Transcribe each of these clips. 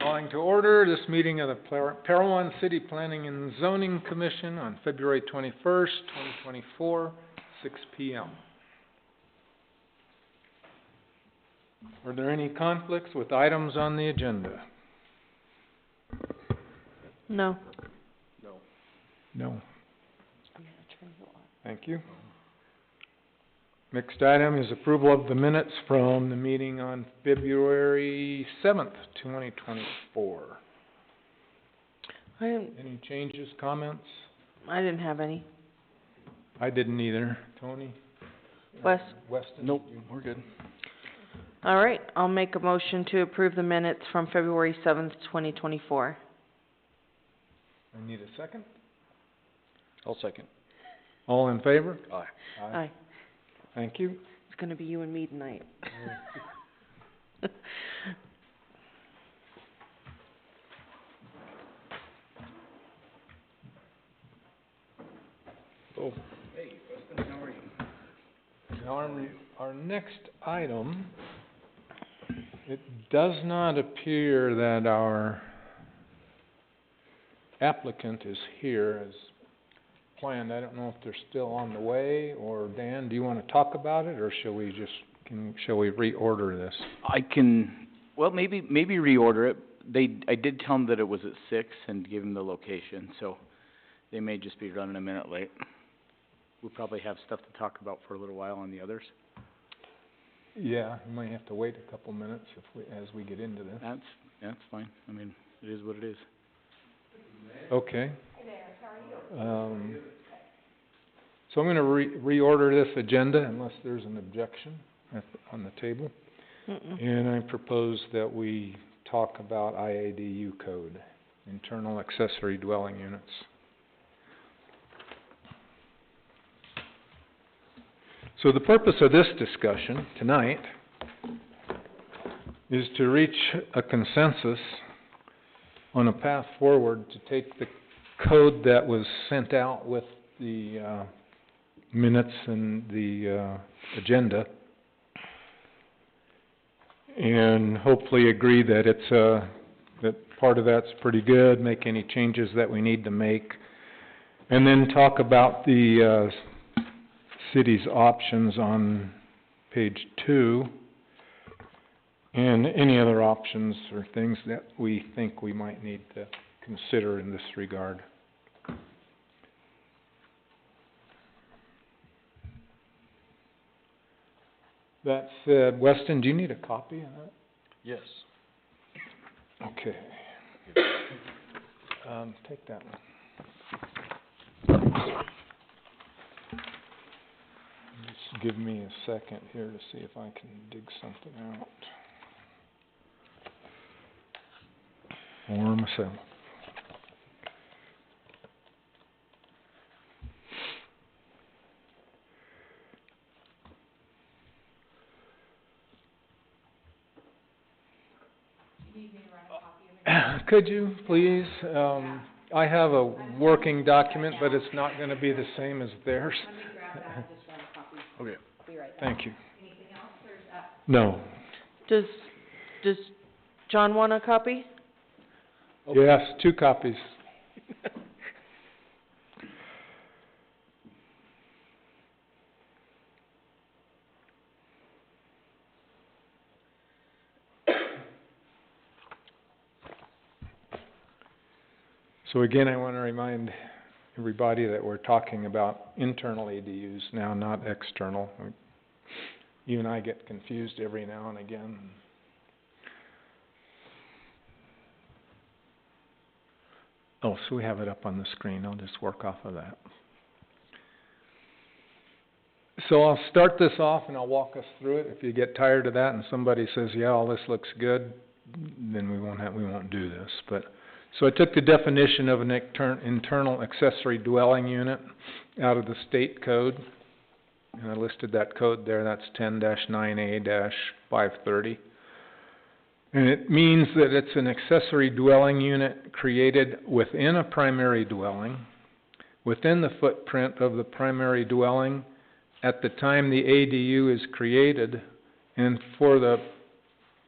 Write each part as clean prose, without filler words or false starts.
Calling to order this meeting of the Parowan City Planning and Zoning Commission on February 21st, 2024, 6 p.m. Are there any conflicts with items on the agenda? No. No. Thank you. Next item is approval of the minutes from the meeting on February 7th, 2024. Any changes, comments? I didn't have any. I didn't either. Tony? Weston? Nope, we're good. All right, I'll make a motion to approve the minutes from February 7th, 2024. I need a second. I'll second. All in favor? Aye. Aye. Thank you. It's gonna be you and me tonight. Oh. Hey, Weston, how are you? Now, our next item, it does not appear that our applicant is here as planned. I don't know if they're still on the way, or Dan, do you want to talk about it, or shall we reorder this? Maybe reorder it. I did tell them that it was at 6 and give them the location, so they may just be running a minute late. We'll probably have stuff to talk about for a little while on the others. Yeah, we might have to wait a couple minutes as we get into this. That's fine. I mean, it is what it is. Okay. So I'm going to reorder this agenda unless there's an objection on the table. And I propose that we talk about IADU code, internal accessory dwelling units. So the purpose of this discussion tonight is to reach a consensus on a path forward to take the code that was sent out with the minutes and the agenda, and hopefully agree that that part of that's pretty good, make any changes that we need to make, and then talk about the city's options on page 2, and any other options or things that we think we might need to consider in this regard. That said, Weston, do you need a copy of that? Yes. Okay. Take that one. Just give me a second here to see if I can dig something out. For myself. Could you, please? I have a working document, but it's not going to be the same as theirs. Let me grab that, just grab a copy. Okay. Be right back. Thank you. Anything else, or is that? No. Does John want a copy? Okay. Yes, 2 copies. So again, I want to remind everybody that we're talking about internal ADUs now, not external. You and I get confused every now and again. Oh, so we have it up on the screen. I'll just work off of that. So I'll start this off and I'll walk us through it. If you get tired of that and somebody says, yeah, all this looks good, then we won't do this. So I took the definition of an internal accessory dwelling unit out of the state code, and I listed that code there. That's 10-9A-530. And it means that it's an accessory dwelling unit created within a primary dwelling, within the footprint of the primary dwelling at the time the ADU is created, and for the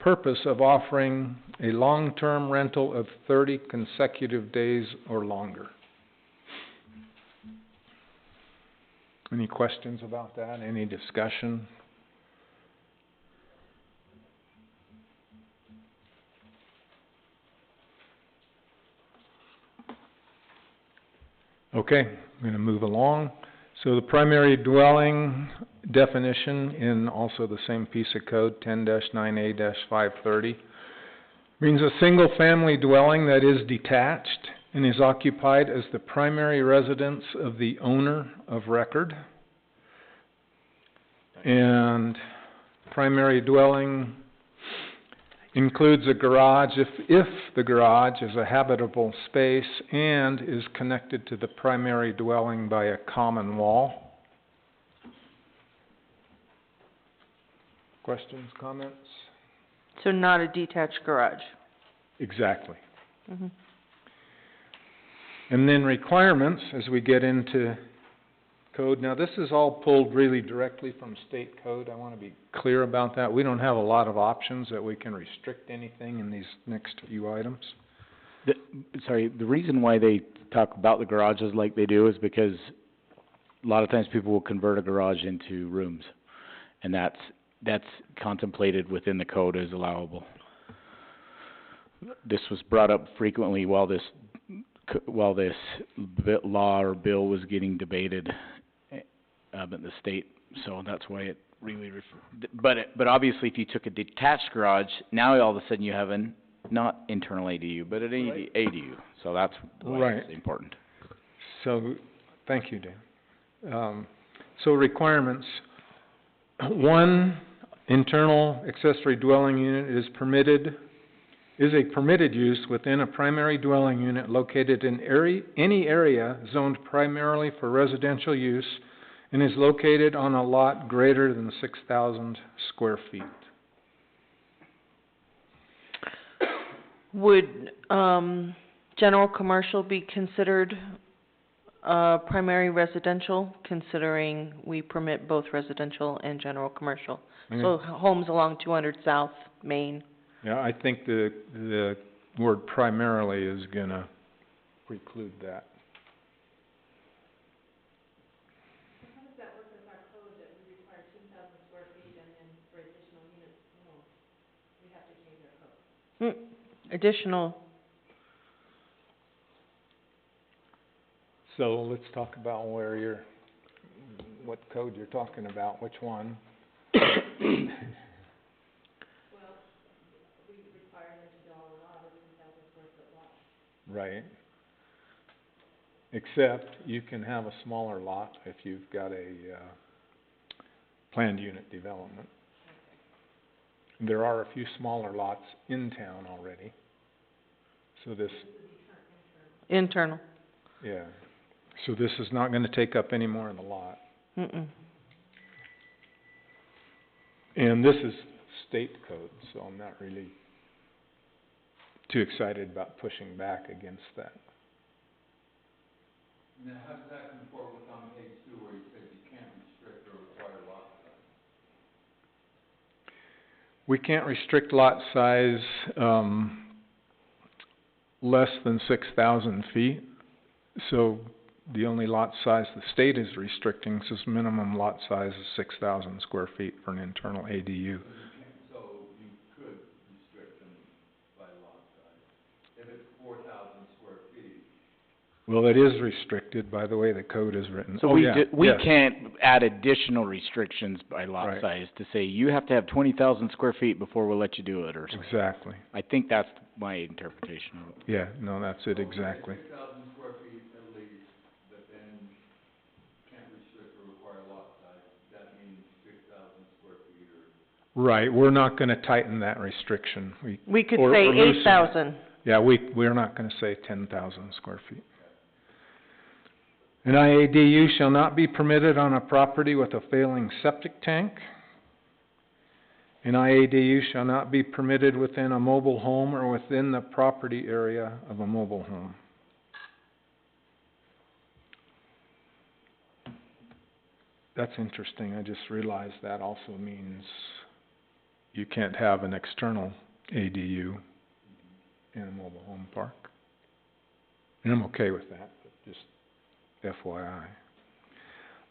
purpose of offering a long-term rental of 30 consecutive days or longer. Any questions about that? Any discussion? Okay, I'm going to move along. So the primary dwelling definition in also the same piece of code, 10-9A-530, means a single-family dwelling that is detached and is occupied as the primary residence of the owner of record. And primary dwelling includes a garage if the garage is a habitable space and is connected to the primary dwelling by a common wall. Questions, comments? So not a detached garage. Exactly. Mm-hmm. And then requirements as we get into code. Now this is all pulled really directly from state code. I want to be clear about that. We don't have a lot of options that we can restrict anything in these next few items. The reason why they talk about the garages like they do is because a lot of times people will convert a garage into rooms, and that's contemplated within the code as allowable. This was brought up frequently while this law or bill was getting debated at the state, so that's why it really but obviously if you took a detached garage, now all of a sudden you have not internal ADU, but an ADU, so that's why it's important. So, thank you, Dan. So requirements. 1, internal accessory dwelling unit is a permitted use within a primary dwelling unit located in any area zoned primarily for residential use and is located on a lot greater than 6,000 square feet. Would, general commercial be considered, primary residential, considering we permit both residential and general commercial? So homes along 200 South Main. Yeah, I think the word primarily is gonna preclude that. How does that work with our code that we require 2,000 square feet and then for additional units, we have to change our code? Additional, So let's talk about what code you're talking about, which one? Well, we require them to build a lot of 2,000 square foot lots. Right. Except you can have a smaller lot if you've got a planned unit development. There are a few smaller lots in town already. So this, internal. yeah. So this is not gonna take up any more of the lot. Mm-mm. And this is state code, so I'm not really too excited about pushing back against that. Now, how does that comport with on page 2 where you said you can't restrict or require lot size? We can't restrict lot size, less than 6,000 feet. So the only lot size the state is restricting is minimum lot size is 6,000 square feet for an internal ADU. So you could restrict them by lot size. If it's 4,000 square feet. Well, it is restricted by the way the code is written. So we can't add additional restrictions by lot Right. size to say you have to have 20,000 square feet before we'll let you do it or something. Exactly. I think that's my interpretation of it. Yeah, no, that's it exactly. 6,000 square feet at least, but then can't restrict or require lot size. That means 6,000 square feet or. Right, we're not gonna tighten that restriction. We could or say loosen it. 8,000. Yeah, we're not gonna say 10,000 square feet. An IADU shall not be permitted on a property with a failing septic tank. An IADU shall not be permitted within a mobile home or within the property area of a mobile home. That's interesting, I just realized that also means you can't have an external ADU in a mobile home park. And I'm okay with that, but just FYI.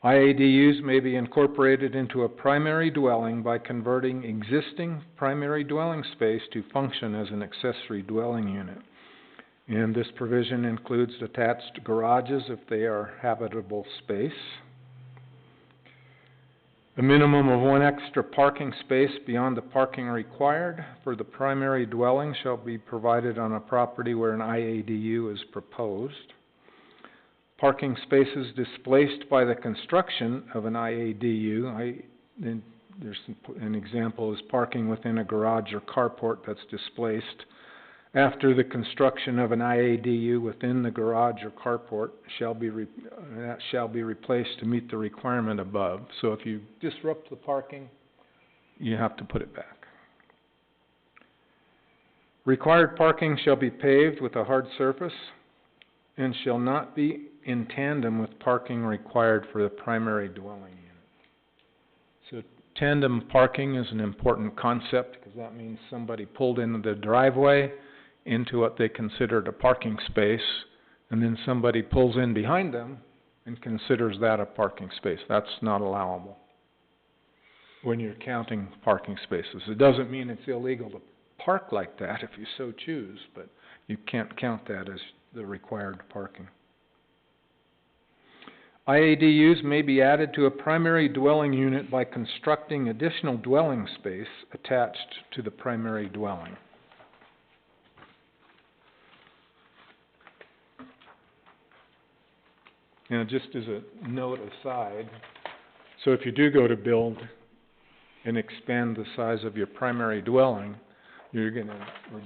IADUs may be incorporated into a primary dwelling by converting existing primary dwelling space to function as an accessory dwelling unit. And this provision includes attached garages if they are habitable space. A minimum of one extra parking space beyond the parking required for the primary dwelling shall be provided on a property where an IADU is proposed. Parking spaces displaced by the construction of an IADU, there's an example is parking within a garage or carport that's displaced after the construction of an IADU within the garage or carport shall be replaced to meet the requirement above. So if you disrupt the parking, you have to put it back. Required parking shall be paved with a hard surface and shall not be in tandem with parking required for the primary dwelling unit. So tandem parking is an important concept because that means somebody pulled into the driveway into what they considered a parking space, and then somebody pulls in behind them and considers that a parking space. That's not allowable when you're counting parking spaces. It doesn't mean it's illegal to park like that if you so choose, but you can't count that as the required parking. IADUs may be added to a primary dwelling unit by constructing additional dwelling space attached to the primary dwelling. Now, just as a note aside, so if you do go to build and expand the size of your primary dwelling, you're going to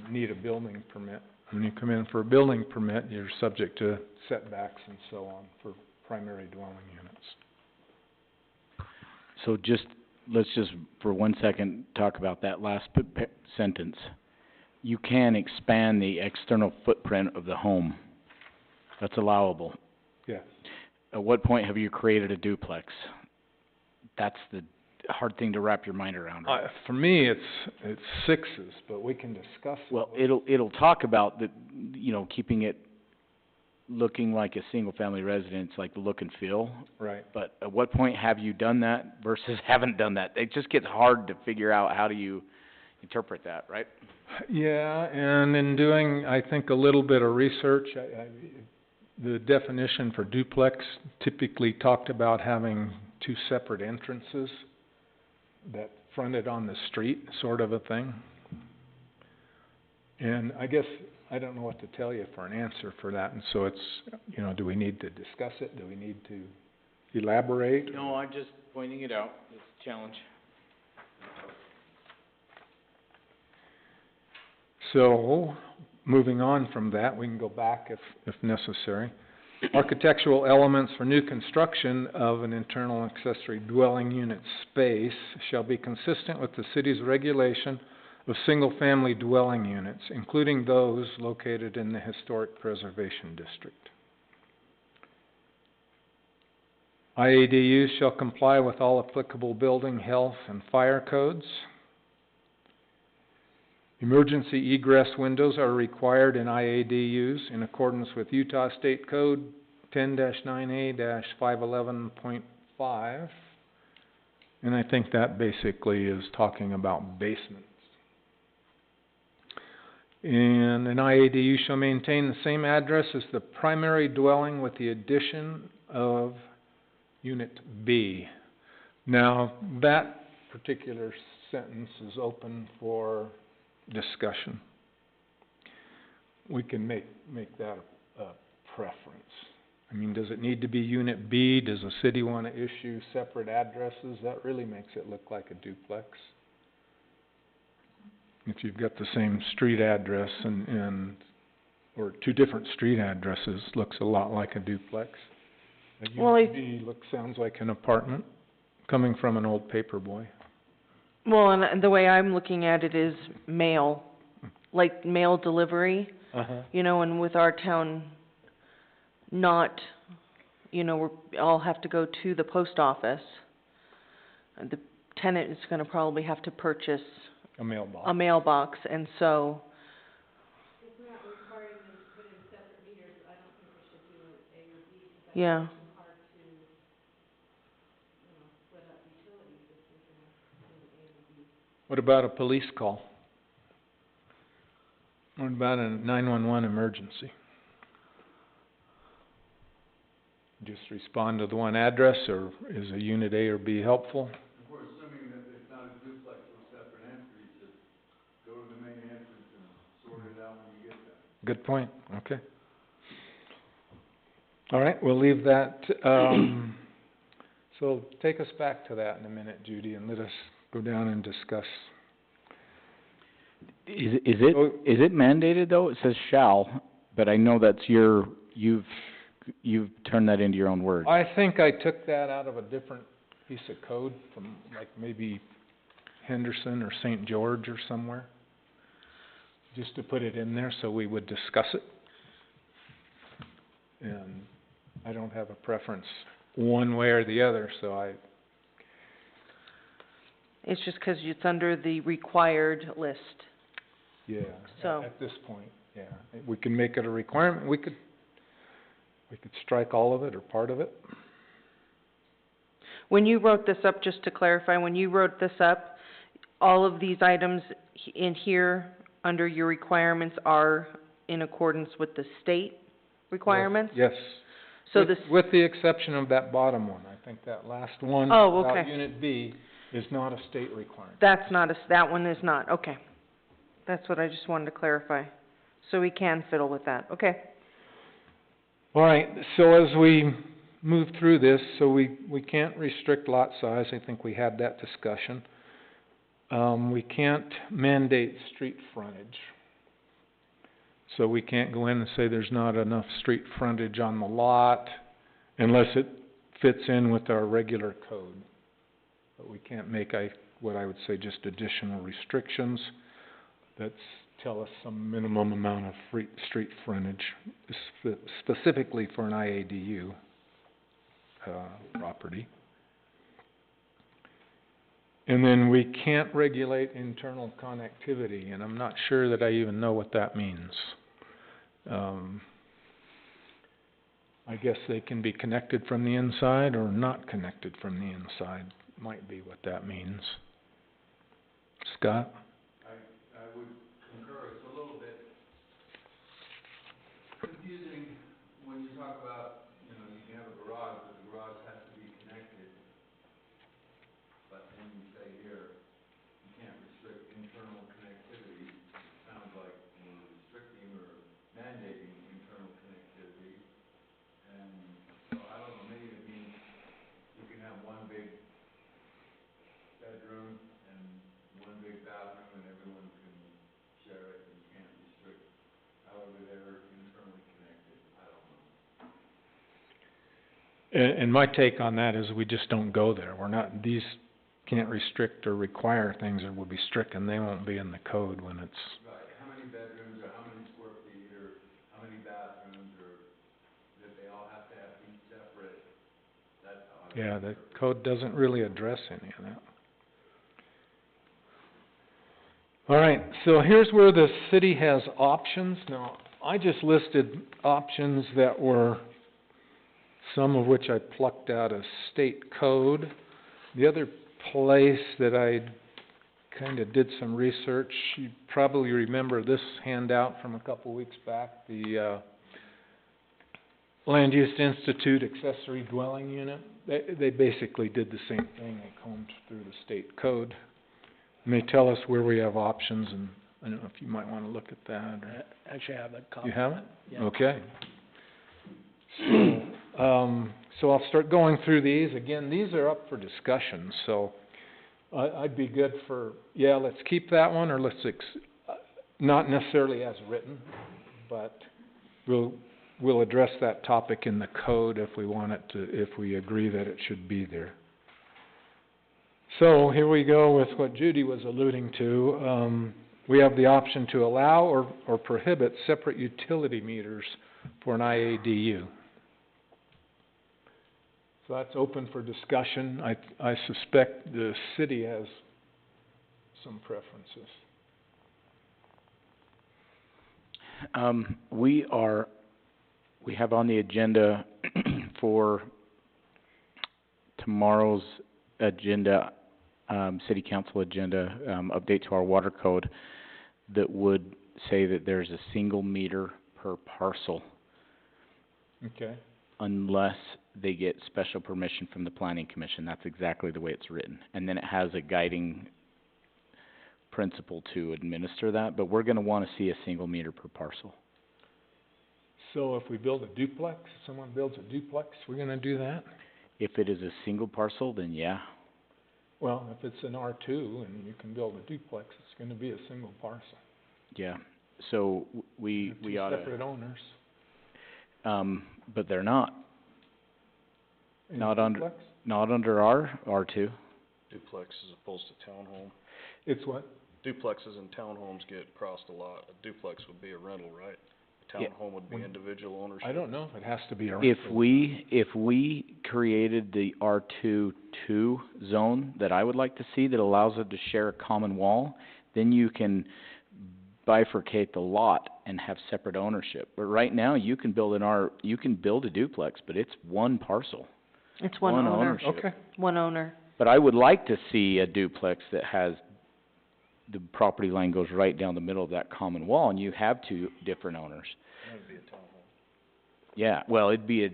need a building permit. When you come in for a building permit, you're subject to setbacks and so on for primary dwelling units. So let's just for 1 second talk about that last sentence. You can expand the external footprint of the home. That's allowable. Yes. At what point have you created a duplex? That's the hard thing to wrap your mind around. Right? For me, it's sixes, but we can discuss it. Well, it'll talk about the, keeping it looking like a single family residence, like the look and feel. Right. But at what point have you done that versus haven't done that? It just gets hard to figure out how do you interpret that, right? Yeah, and in doing, I think, a little bit of research, the definition for duplex typically talked about having two separate entrances that fronted on the street, sort of a thing. And I guess I don't know what to tell you for an answer for that, and so it's, do we need to discuss it? Do we need to elaborate? No, I'm just pointing it out. It's a challenge. So, moving on from that, we can go back if necessary. Architectural elements for new construction of an internal accessory dwelling unit space shall be consistent with the city's regulation of single-family dwelling units, including those located in the Historic Preservation District. IADUs shall comply with all applicable building, health, and fire codes. Emergency egress windows are required in IADUs in accordance with Utah State Code 10-9A-511.5. And I think that basically is talking about basements. And an IADU shall maintain the same address as the primary dwelling with the addition of Unit B. Now, that particular sentence is open for discussion. We can make that a preference. I mean, does it need to be Unit B? Does the city want to issue separate addresses? That really makes it look like a duplex. If you've got the same street address or two different street addresses, looks a lot like a duplex. A Unit B sounds like an apartment coming from an old paper boy. Well, and the way I'm looking at it is mail, like mail delivery, and with our town not, we all have to go to the post office. The tenant is going to probably have to purchase A mailbox. a mailbox, and so, If we're not requiring them to put in separate meters, I don't think we should do an A or B, because yeah. that's too hard to, split up utilities if we're gonna do an A or B. What about a police call? What about a 911 emergency? Just respond to the one address, or is a unit A or B helpful? If we're assuming that it's not a duplex with separate entries, just go to the main entrance and sort it out when you get there. Good point, okay. All right, we'll leave that, so take us back to that in a minute, Judy, and let us go down and discuss. Is Oh. it mandated though? It says shall, but I know that's you've turned that into your own word. I think I took that out of a different piece of code from like maybe Henderson or St. George or somewhere, just to put it in there so we would discuss it. And I don't have a preference one way or the other, so It's just 'cause it's under the required list. yeah, So- at this point, yeah. We can make it a requirement, we could strike all of it or part of it. When you wrote this up, just to clarify, when you wrote this up, all of these items in here, under your requirements, are in accordance with the state requirements? Yes. So With- this, With the exception of that bottom one, I think that last one. Oh, About okay. Unit B is not a state requirement. that's not that one is not, okay. That's what I just wanted to clarify. So we can fiddle with that, okay. All right, so as we move through this, so we can't restrict lot size, I think we had that discussion. We can't mandate street frontage. So we can't go in and say there's not enough street frontage on the lot unless it fits in with our regular code. But we can't make what I would say just additional restrictions that tell us some minimum amount of street frontage, specifically for an IADU, property. And then we can't regulate internal connectivity, and I'm not sure that I even know what that means. I guess they can be connected from the inside or not connected from the inside, might be what that means. Scott? I would concur, it's a little bit confusing when you talk about, you can have a garage, but the garage has to be connected. But then you say here, you can't restrict internal connectivity. It sounds like we're restricting or mandating internal connectivity. And so I don't know, maybe it means you can have one big bedroom and one big bathroom and everyone can share it and you can't restrict however they're internally connected. I don't know. And my take on that is we just don't go there. These can't restrict or require things that will be stricken. They won't be in the code when it's, Right, how many bedrooms or how many square feet or how many bathrooms or that they all have to have each separate, that's how I. yeah, the code doesn't really address any of that. All right, so here's where the city has options. Now, I just listed options that were, some of which I plucked out of state code. The other place that I kind of did some research, you probably remember this handout from a couple weeks back, the Land Use Institute accessory dwelling unit. They basically did the same thing. They combed through the state code. And they tell us where we have options, and I don't know if you might want to look at that, or... Actually, I have that copy. You have it? Yeah. Okay. So I'll start going through these. Again, these are up for discussion, so I'd be good for, let's keep that one, or let's not necessarily as written, but we'll address that topic in the code if we want it to, if we agree that it should be there. So here we go with what Judy was alluding to. We have the option to allow or prohibit separate utility meters for an IADU. So that's open for discussion. I suspect the city has some preferences? We have on the agenda for tomorrow's agenda, city council agenda, update to our water code that would say that there's a single meter per parcel Okay, unless they get special permission from the planning commission. That's exactly the way it's written. And then it has a guiding principle to administer that, but we're gonna wanna see a single meter per parcel. so if we build a duplex, someone builds a duplex, we're gonna do that? If it is a single parcel, then yeah. Well, if it's an R2 and you can build a duplex, it's gonna be a single parcel. Yeah, so we Two oughta, separate owners. but they're not, In a Not under- duplex? not under our R2. Duplex as opposed to townhome. It's what? Duplexes and townhomes get crossed a lot. A duplex would be a rental, right? A Yeah. townhome would be individual ownership. I don't know if it has to be a If rental. we created the R2 zone that I would like to see that allows it to share a common wall, then you can bifurcate the lot and have separate ownership. But right now, you can build a duplex, but it's one parcel. It's one One owner, ownership. Okay, one owner. But I would like to see a duplex that has, the property line goes right down the middle of that common wall, and you have two different owners. That'd be a townhome. Yeah, well, it'd be a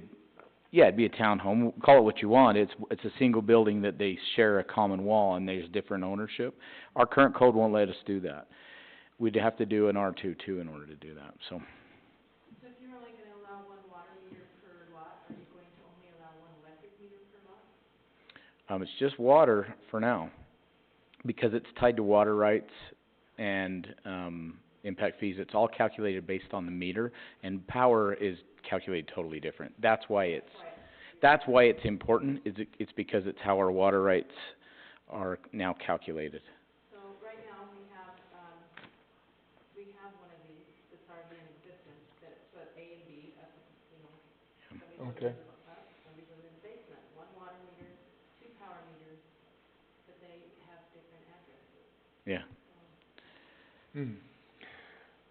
townhome, call it what you want, it's a single building that they share a common wall and there's different ownership. Our current code won't let us do that. We'd have to do an R2 too in order to do that, so. So if you're only gonna allow one water meter per lot, are you going to only allow one electric meter per lot? It's just water for now, because it's tied to water rights and, impact fees. It's all calculated based on the meter, and power is calculated totally different. That's why it's important, it's because it's how our water rights are now calculated. So right now, we have one of these that's already in existence, that's what A and B, somebody okay. lives up, somebody lives in the basement, one water meter, two power meters, but they have different addresses. Yeah. Hmm.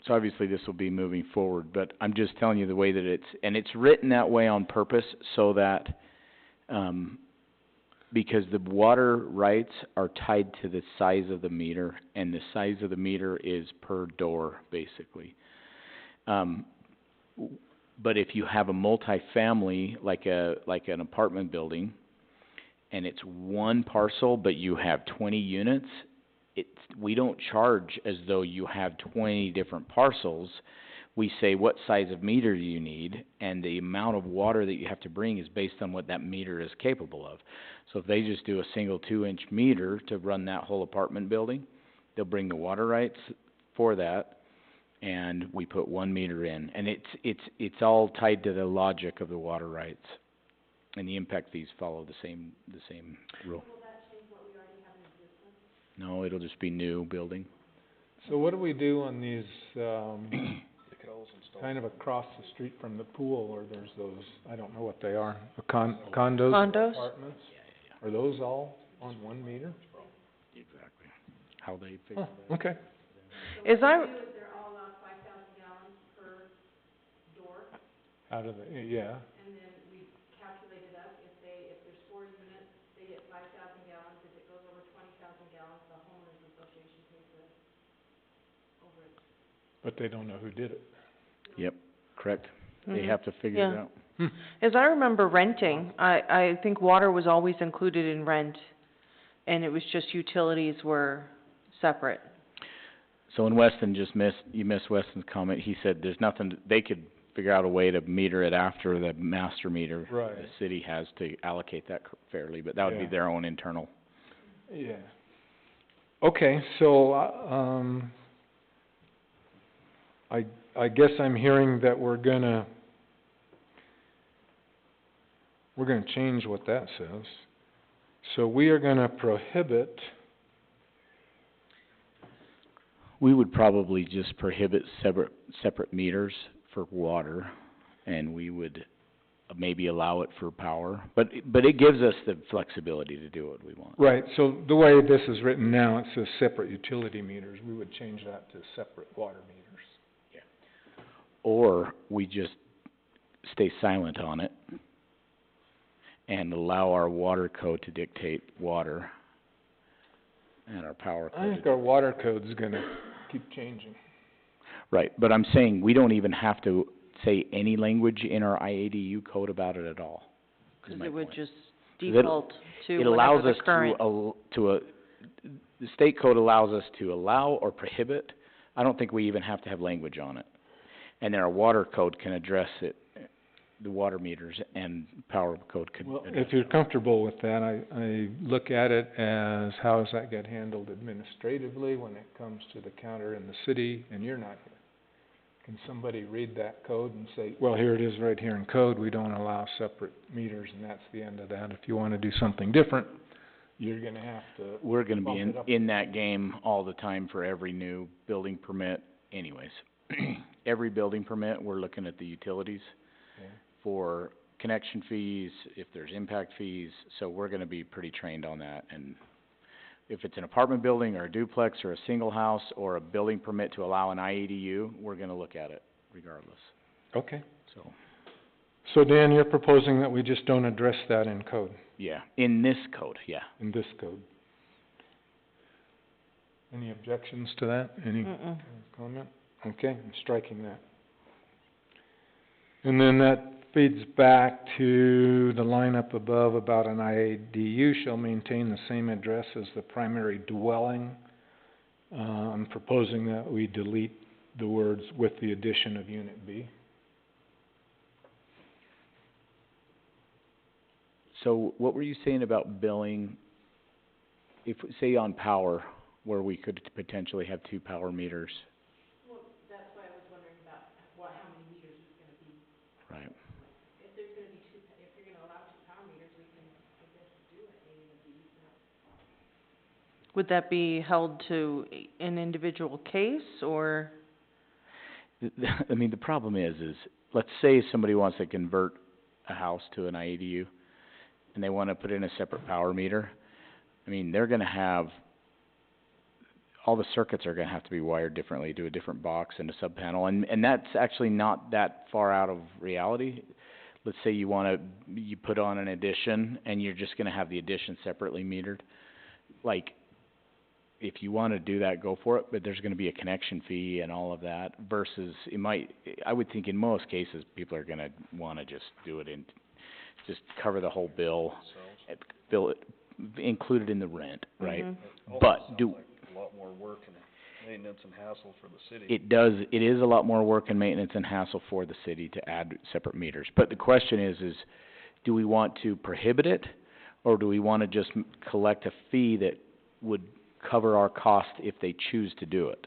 So obviously this will be moving forward, but I'm just telling you the way that it's written that way on purpose so that, because the water rights are tied to the size of the meter, and the size of the meter is per door, basically. But if you have a multifamily, like an apartment building, and it's one parcel, but you have 20 units, we don't charge as though you have 20 different parcels. We say, what size of meter do you need? And the amount of water that you have to bring is based on what that meter is capable of. So if they just do a single 2-inch meter to run that whole apartment building, they'll bring the water rights for that, and we put 1 meter in. And it's all tied to the logic of the water rights. And the impact fees follow the same rule. Will that change what we already have in existence? No, it'll just be new building. So what do we do on these, They could always install. kind of across the street from the pool, or there's those, I don't know what they are, condos? Condos? Apartments? Are those all on 1 meter? Exactly. How they figure Oh, okay. Is So I, what we do is they're all allowed 5,000 gallons per door, Out of the, yeah, and then we calculate it up. If there's 4 units, they get 5,000 gallons. If it goes over 20,000 gallons, the homeowners association pays the overage. but they don't know who did it. Yep, correct. They Mhm. have to figure it Yeah. out. as I remember renting, I think water was always included in rent, and it was just utilities were separate. So when Weston you missed Weston's comment, he said there's nothing, they could figure out a way to meter it after the master meter. Right. The city has to allocate that fairly, but that would be Yeah. their own internal. Yeah. Okay, so, I guess I'm hearing that we're gonna change what that says. So we are gonna prohibit, We would probably just prohibit separate meters for water, and we would maybe allow it for power, but it gives us the flexibility to do what we want. Right, so the way this is written now, it says separate utility meters. We would change that to separate water meters. Or we just stay silent on it and allow our water code to dictate water and our power I code. think our water code's gonna keep changing. Right, but I'm saying we don't even have to say any language in our IADU code about it at all. is Cause my it would point. just It- default It to allows whatever us the current. the state code allows us to allow or prohibit. I don't think we even have to have language on it. And then our water code can address it, the water meters, and power code could Well, address if you're comfortable with that, I look at it as, how does that get handled administratively when it comes to the counter in the city and you're not here? Can somebody read that code and say, well, here it is right here in code, we don't allow separate meters, and that's the end of that. If you wanna do something different, you're gonna have to, We're gonna bump be it up. in that game all the time for every new building permit anyways. Every building permit, we're looking at the utilities Okay. for connection fees, if there's impact fees, so we're gonna be pretty trained on that. And if it's an apartment building or a duplex or a single house or a building permit to allow an IADU, we're gonna look at it regardless, okay. so, So Dan, you're proposing that we just don't address that in code, yeah, in this code, yeah. in this code? Any objections to that? Any Mm-mm. comment? Okay, I'm striking that. And then that feeds back to the line up above about an IADU shall maintain the same address as the primary dwelling. I'm proposing that we delete the words with the addition of unit B. So what were you saying about billing, if, say on power, where we could potentially have 2 power meters? Well, that's why I was wondering about how many meters it's gonna be. Right. If there's gonna be if you're gonna allow 2 power meters, we can, I guess, do it, A and B, Would that be held to an individual case, or? I mean, the problem is, let's say somebody wants to convert a house to an IADU, and they wanna put in a separate power meter. I mean, they're gonna have, all the circuits are gonna have to be wired differently to a different box and a sub panel, and that's actually not that far out of reality. Let's say you put on an addition, and you're just gonna have the addition separately metered. Like, if you wanna do that, go for it, but there's gonna be a connection fee and all of that, versus I would think in most cases, people are gonna wanna just do it just cover the whole bill, bill it, include it in the rent, right? Mhm. But Sounds do- like a lot more work and maintenance and hassle for the city. It is a lot more work and maintenance and hassle for the city to add separate meters. But the question is, do we want to prohibit it? Or do we wanna just collect a fee that would cover our cost if they choose to do it?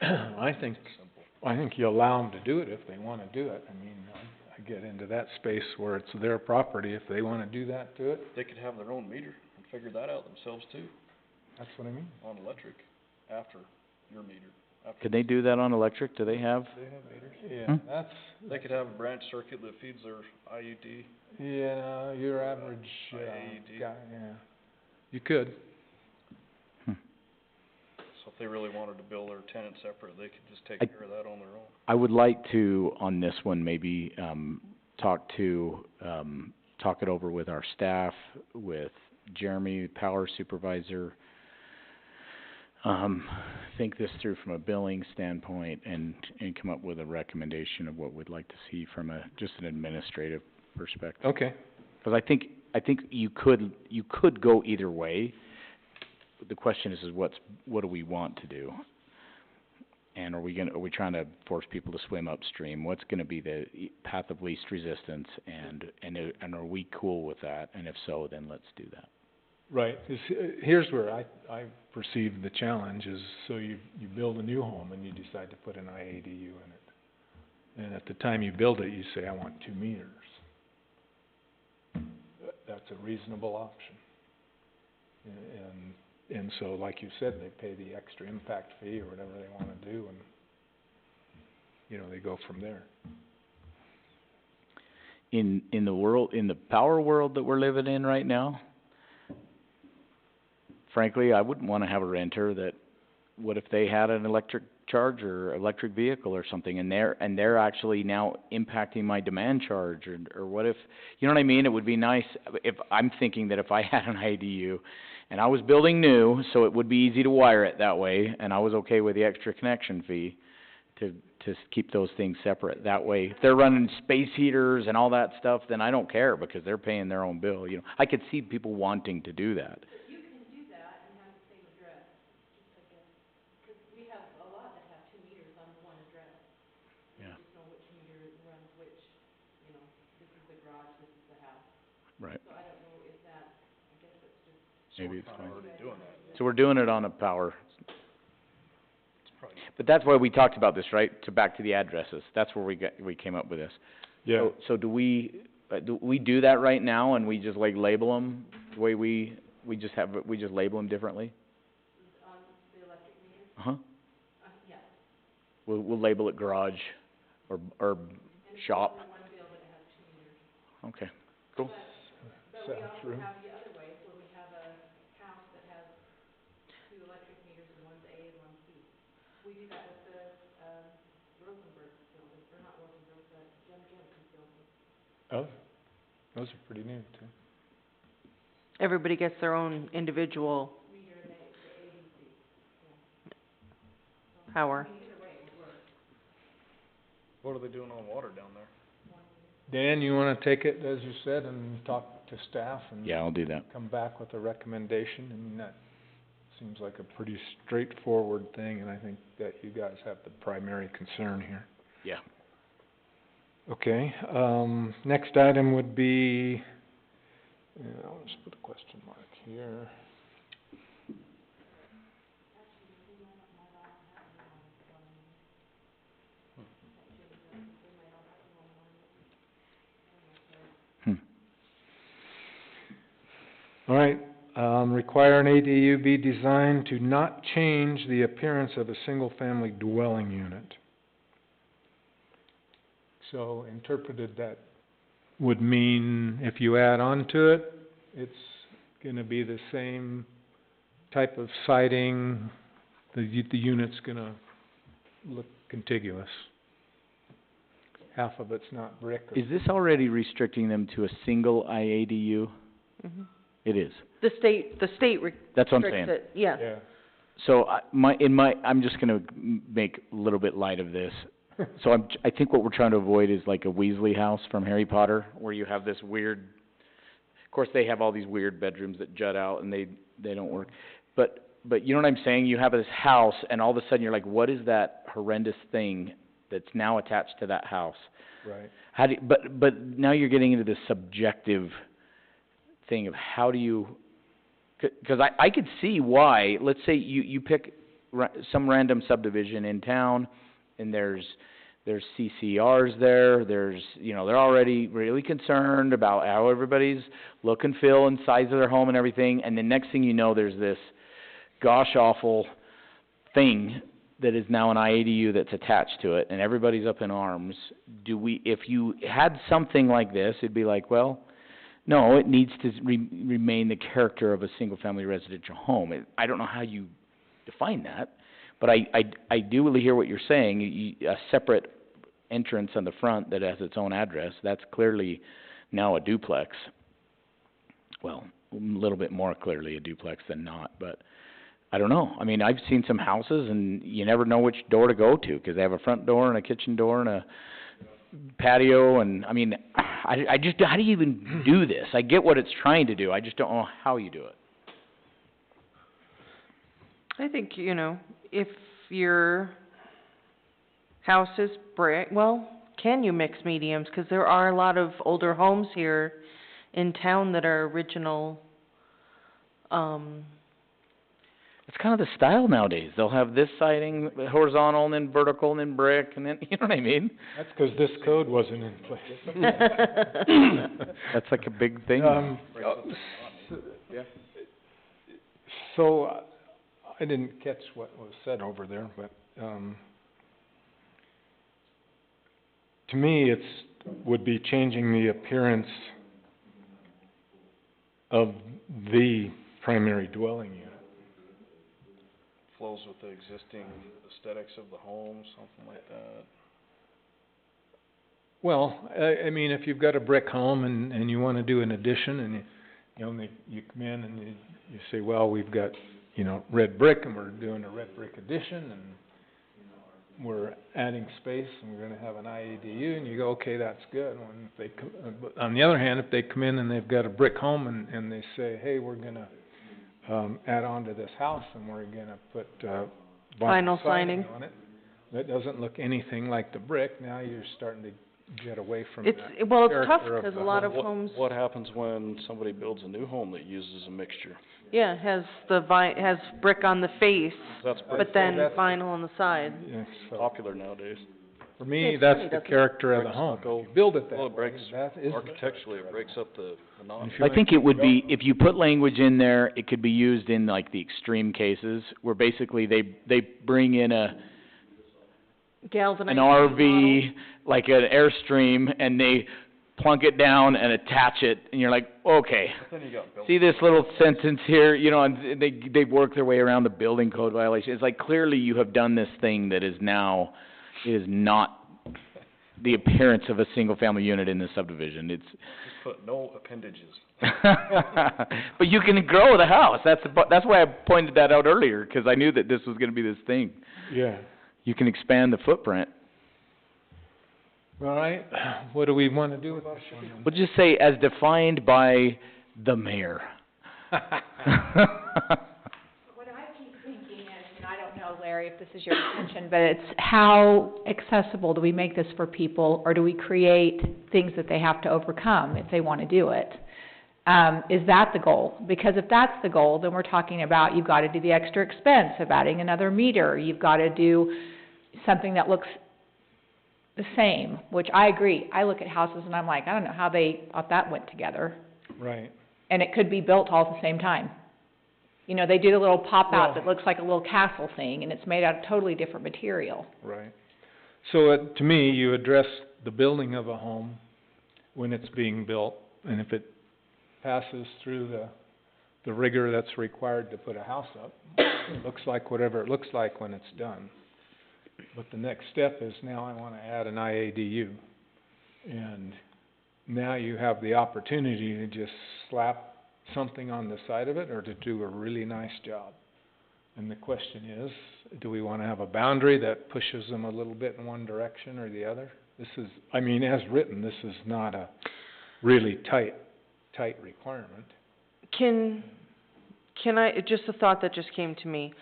I think you allow them to do it if they wanna do it. I mean, I get into that space where it's their property, if they wanna do that to it, They could have their own meter and figure that out themselves too, that's what I mean. on electric, after your meter. After Could they do that on electric? Do they have? They have meters. Yeah, that's, They could have a branch circuit that feeds their IUD. yeah, your average, IAED. guy, yeah. You could, So if they really wanted to bill their tenant separate, they could just take I- care of that on their own. I would like to, on this one, maybe, talk it over with our staff, with Jeremy, power supervisor. Think this through from a billing standpoint and come up with a recommendation of what we'd like to see from just an administrative perspective. okay. Cause I think you could go either way. The question is what do we want to do? And are we trying to force people to swim upstream? What's gonna be the path of least resistance, and are we cool with that? And if so, then let's do that. Right, 'cause here's where I perceive the challenge is, so you build a new home and you decide to put an IADU in it. And at the time you build it, you say, I want 2 meters. That's a reasonable option. And so, like you said, they pay the extra impact fee or whatever they wanna do, and, they go from there. in the world, in the power world that we're living in right now, frankly, I wouldn't wanna have a renter that, what if they had an electric charge or electric vehicle or something, and they're actually now impacting my demand charge, or what if, you know what I mean? It would be nice, if, I'm thinking that if I had an IDU, and I was building new, so it would be easy to wire it that way, and I was okay with the extra connection fee, to keep those things separate. That way, if they're running space heaters and all that stuff, then I don't care, because they're paying their own bill, you know? I could see people wanting to do that. But you can do that and have the same address, just like a, 'cause we have a lot that have 2 meters on one address. Yeah. You just know which meter runs which, you know, this is the garage, this is the house. Right. So I don't know if that, I guess it's just. Maybe it's fine. Already doing that. So we're doing it on a power. It's probably But that's why we talked about this, right? Back to the addresses. That's where we came up with this. Yeah, So do we do that right now, and we just like label them the way we just label them differently? On the electric meter, Uh-huh. yeah. We'll label it garage or shop. And it's only one bill that has 2 meters. Okay, cool. But we Sounds also true. have the other way, where we have a house that has 2 electric meters and one's A and one's B. We do that with the, Rosenberg building, or not Rosenberg, but Jensen's building. oh, those are pretty new too. Everybody gets their own individual Meter and the A and C, power. either way it would work. What are they doing on water down there? Dan, you wanna take it, as you said, and talk to staff and Yeah, I'll do that. come back with a recommendation? I mean, that seems like a pretty straightforward thing, and I think that you guys have the primary concern here. Yeah. Okay, next item would be, I'll just put a question mark here. All right, require an ADU be designed to not change the appearance of a single-family dwelling unit. So interpreted, that would mean if you add on to it, it's gonna be the same type of siding, the unit's gonna look contiguous. Half of it's not brick or... Is this already restricting them to a single IADU? Mhm. It is. The state That's what I'm restricts saying. it, yes. Yeah. So I'm just gonna make a little bit light of this. So I think what we're trying to avoid is like a Weasley house from Harry Potter, where you have this weird, of course they have all these weird bedrooms that jut out and they don't work. But you know what I'm saying? You have this house and all of a sudden you're like, what is that horrendous thing that's now attached to that house? Right. How do you, but now you're getting into this subjective thing of how do you, cause I could see why, let's say you pick some random subdivision in town, and there's CCRs there, you know, they're already really concerned about how everybody's look and feel and size of their home and everything, and the next thing you know, there's this gosh awful thing that is now an IADU that's attached to it, and everybody's up in arms. If you had something like this, it'd be like, well, no, it needs to remain the character of a single-family residential home. I don't know how you define that, but I do really hear what you're saying. A separate entrance on the front that has its own address, that's clearly now a duplex. Well, a little bit more clearly a duplex than not, but I don't know. I mean, I've seen some houses, and you never know which door to go to, because they have a front door and a kitchen door and a patio, and I mean, I just, how do you even do this? I get what it's trying to do, I just don't know how you do it. I think, you know, if your house is brick, well, can you mix mediums? 'Cause there are a lot of older homes here in town that are original, It's kind of the style nowadays. They'll have this siding horizontal and then vertical and then brick and then, you know what I mean? That's 'cause this code wasn't in place. That's like a big thing. Yeah. So, I didn't catch what was said over there, but, to me, it's would be changing the appearance of the primary dwelling unit. Flows with the existing aesthetics of the home, something like that. Well, I mean, if you've got a brick home and you wanna do an addition and you come in and you say, well, we've got, red brick and we're doing a red brick addition and we're adding space and we're gonna have an IADU, and you go, okay, that's good. When they but on the other hand, if they come in and they've got a brick home and they say, hey, we're gonna, add on to this house and we're gonna put, Vinyl siding on it, that doesn't look anything like the brick, now you're starting to get away from It's, that well, it's tough, character of 'cause a the lot home. of homes, What happens when somebody builds a new home that uses a mixture? yeah, has has brick on the face, That's but then that's- vinyl on the side. Yeah, so, popular nowadays. for me, It's that's funny, the doesn't it? character of the Breaks home. stucco. If you build it that Well, it way, breaks that is the Architecturally, it breaks up the monotony. If you I think it would be, if you put language in there, it could be used in like the extreme cases, where basically they bring in Galvanized an RV, like an Airstream, and they plunk it down and attach it, and you're like, okay. But then you got built. See this little sentence here, and they work their way around the building code violation. It's like, clearly you have done this thing that is now, it is not the appearance of a single-family unit in this subdivision. It's, Just put no appendages. but you can grow the house. That's why I pointed that out earlier, 'cause I knew that this was gonna be this thing. Yeah. You can expand the footprint. All right, what do we wanna do with this one? We'll just say, as defined by the mayor. What I keep thinking is, and I don't know, Larry, if this is your intention, but it's how accessible do we make this for people, or do we create things that they have to overcome if they wanna do it? Is that the goal? Because if that's the goal, then we're talking about you've gotta do the extra expense of adding another meter, you've gotta do something that looks the same, which I agree. I look at houses and I'm like, I don't know how they thought that went together. Right, And it could be built all at the same time. They do the little pop-out that looks like a little castle thing, and it's made out of totally different material. right. So, to me, you address the building of a home when it's being built, and if it passes through the rigor that's required to put a house up, it looks like whatever it looks like when it's done. But the next step is, now I wanna add an IADU. And now you have the opportunity to just slap something on the side of it, or to do a really nice job. And the question is, do we wanna have a boundary that pushes them a little bit in one direction or the other? This is, as written, this is not a really tight requirement. Can I, just a thought that just came to me.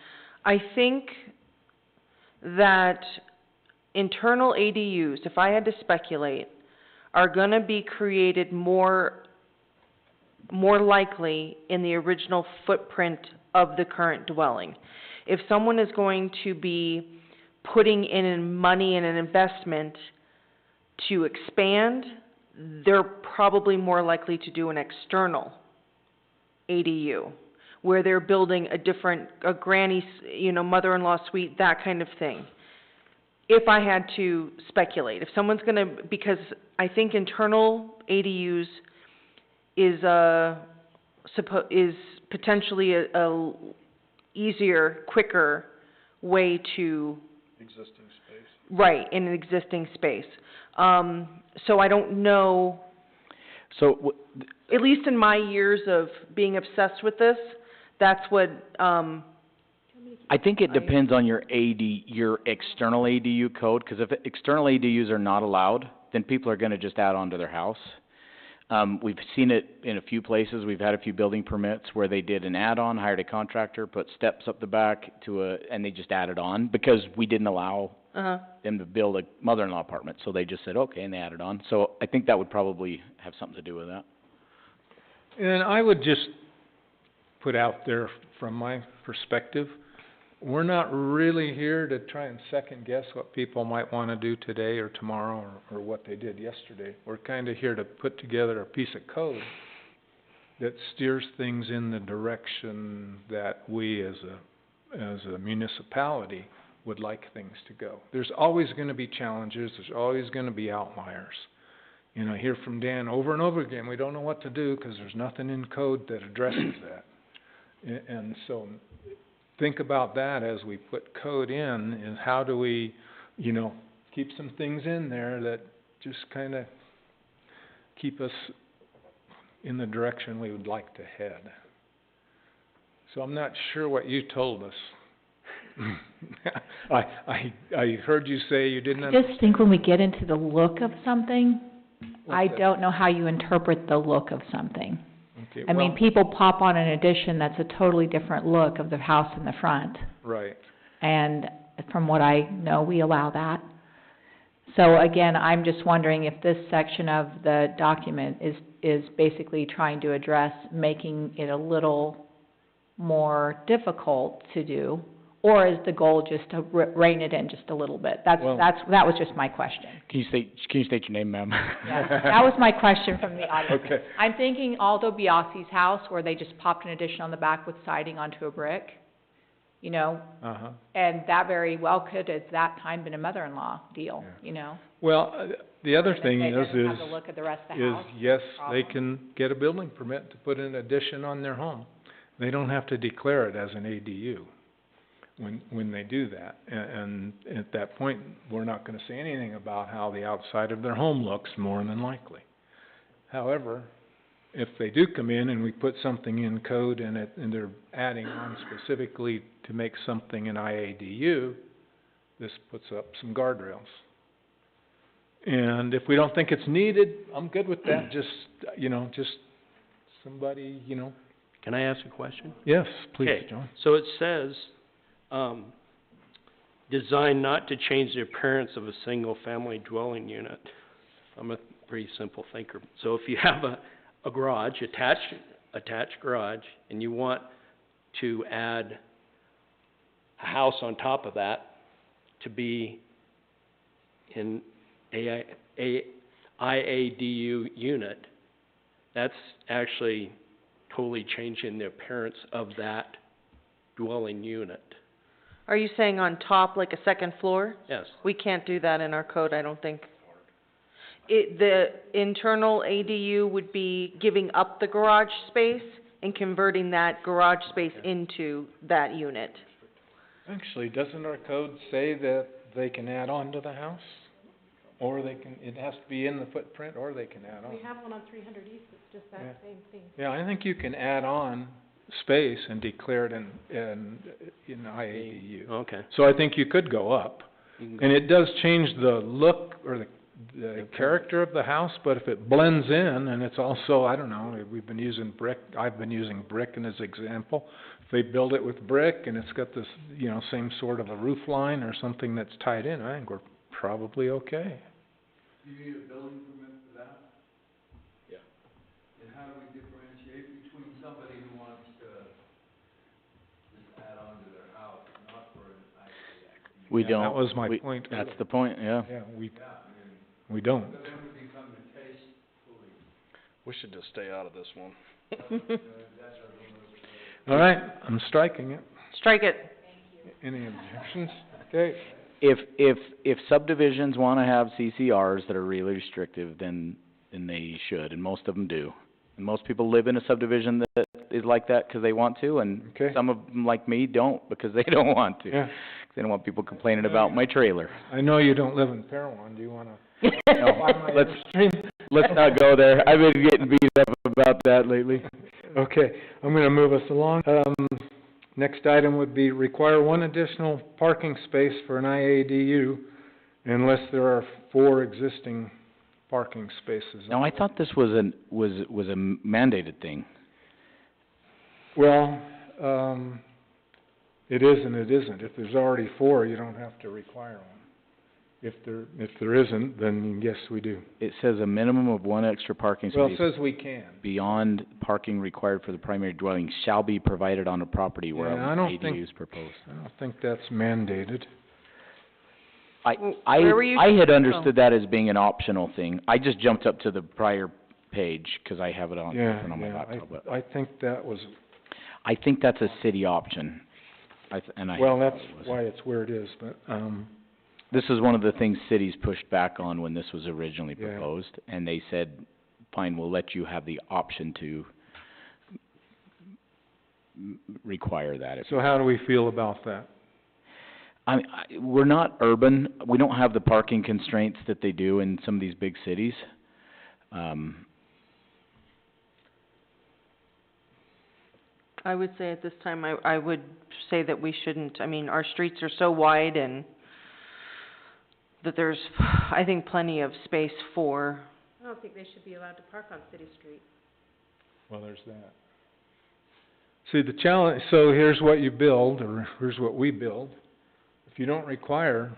I think that internal ADUs, if I had to speculate, are gonna be created more likely in the original footprint of the current dwelling. If someone is going to be putting in money and an investment to expand, they're probably more likely to do an external ADU, where they're building a granny, mother-in-law suite, that kind of thing. If I had to speculate, if someone's because I think internal ADUs is potentially a easier, quicker way to, Existing space. right, in an existing space. So I don't know, So, at least in my years of being obsessed with this, that's what, I think it depends on your external ADU code, 'cause if external ADUs are not allowed, then people are gonna just add on to their house. We've seen it in a few places. We've had a few building permits where they did an add-on, hired a contractor, put steps up the back and they just added on, because we didn't allow them to build a mother-in-law apartment, so they just said, okay, and they added on. So I think that would probably have something to do with that. And I would just put out there, from my perspective, we're not really here to try and second-guess what people might wanna do today or tomorrow, or what they did yesterday. We're kinda here to put together a piece of code that steers things in the direction that we as a municipality would like things to go. There's always gonna be challenges, there's always gonna be outliers. And I hear from Dan over and over again, we don't know what to do, 'cause there's nothing in code that addresses that. And so, think about that as we put code in, is how do we, keep some things in there that just kinda keep us in the direction we would like to head. So I'm not sure what you told us. I heard you say you didn't I just think when we get into the look of something, I don't know how you interpret the look of something. Okay, I mean, people pop on an addition that's a totally different look of the house in the front. right. And from what I know, we allow that. So again, I'm just wondering if this section of the document is basically trying to address making it a little more difficult to do, or is the goal just to rein it in just a little bit? That was just my question. Can you state your name, ma'am? Yeah, that was my question from the audience. Okay. I'm thinking Aldo Biasi's house, where they just popped an addition on the back with siding onto a brick, Uh-huh. and that very well could at that time been a mother-in-law deal, Yeah. Well, the other thing And is, it doesn't have the look of the rest of the house. yes, they problem. can get a building permit to put an addition on their home. They don't have to declare it as an ADU when they do that. And at that point, we're not gonna say anything about how the outside of their home looks, more than likely. However, if they do come in and we put something in code and they're adding on specifically to make something an IADU, this puts up some guardrails. And if we don't think it's needed, I'm good with that, just somebody, Can I ask a question? yes, please, Okay. John. So it says, designed not to change the appearance of a single-family dwelling unit. I'm a pretty simple thinker. So if you have a garage, attached garage, and you want to add a house on top of that to be in a IADU unit, that's actually totally changing the appearance of that dwelling unit. Are you saying on top, like a second floor? Yes. We can't do that in our code, I don't think. The internal ADU would be giving up the garage space and converting that garage space into that unit. Actually, doesn't our code say that they can add on to the house? Or it has to be in the footprint, or they can add on. We have one on 300 East, it's just Yeah. that same thing. Yeah, I think you can add on space and declare it in IADU. Okay. So I think you could go up. You can- And it does change the look or the character of the house, but if it blends in, and it's also, I don't know, we've been using brick, I've been using brick in as example. If they build it with brick and it's got this, same sort of a roof line or something that's tied in, I think we're probably okay. Do you need a building permit for that? Yeah. And how do we differentiate between somebody who wants to just add on to their house, not for an IADU? We Yeah, don't. that was my point That's earlier. the point, yeah. Yeah, we Yeah, I mean, don't. so then we become the tastefully, We should just stay out of this one. that's our limit. All right, I'm striking it. Strike it. Any objections? Okay. If subdivisions wanna have CCRs that are really restrictive, then they should, and most of them do. And most people live in a subdivision that is like that 'cause they want to, and Okay. some of them, like me, don't, because they don't want to. Yeah. 'Cause they don't want people complaining about my trailer. I know you don't live in Parowan, do you wanna? Let's not go there. I've been getting beat up about that lately. Okay, I'm gonna move us along. Next item would be require one additional parking space for an IADU unless there are 4 existing parking spaces. Now, I thought this was was a mandated thing. Well, it is and it isn't. If there's already 4, you don't have to require one. If there isn't, then yes, we do. It says a minimum of 1 extra parking Well, it space says we can. beyond parking required for the primary dwelling shall be provided on a property where Yeah, I an don't ADU think- is proposed. I don't think that's mandated. Where were you? I had Oh. understood that as being an optional thing. I just jumped up to the prior page, 'cause I have it on, Yeah, different on my yeah, laptop, but I think that was, I think that's a city option. I well, that's thought it was. why it's where it is, but, This is one of the things cities pushed back on when this was originally Yeah. proposed, and they said, fine, we'll let you have the option to require that. So how do we feel about that? We're not urban, we don't have the parking constraints that they do in some of these big cities. I would say at this time, I would say that we shouldn't, I mean, our streets are so wide and that there's, I think, plenty of space for, I don't think they should be allowed to park on city street. Well, there's that. See, the challenge, so here's what you build, or here's what we build. If you don't require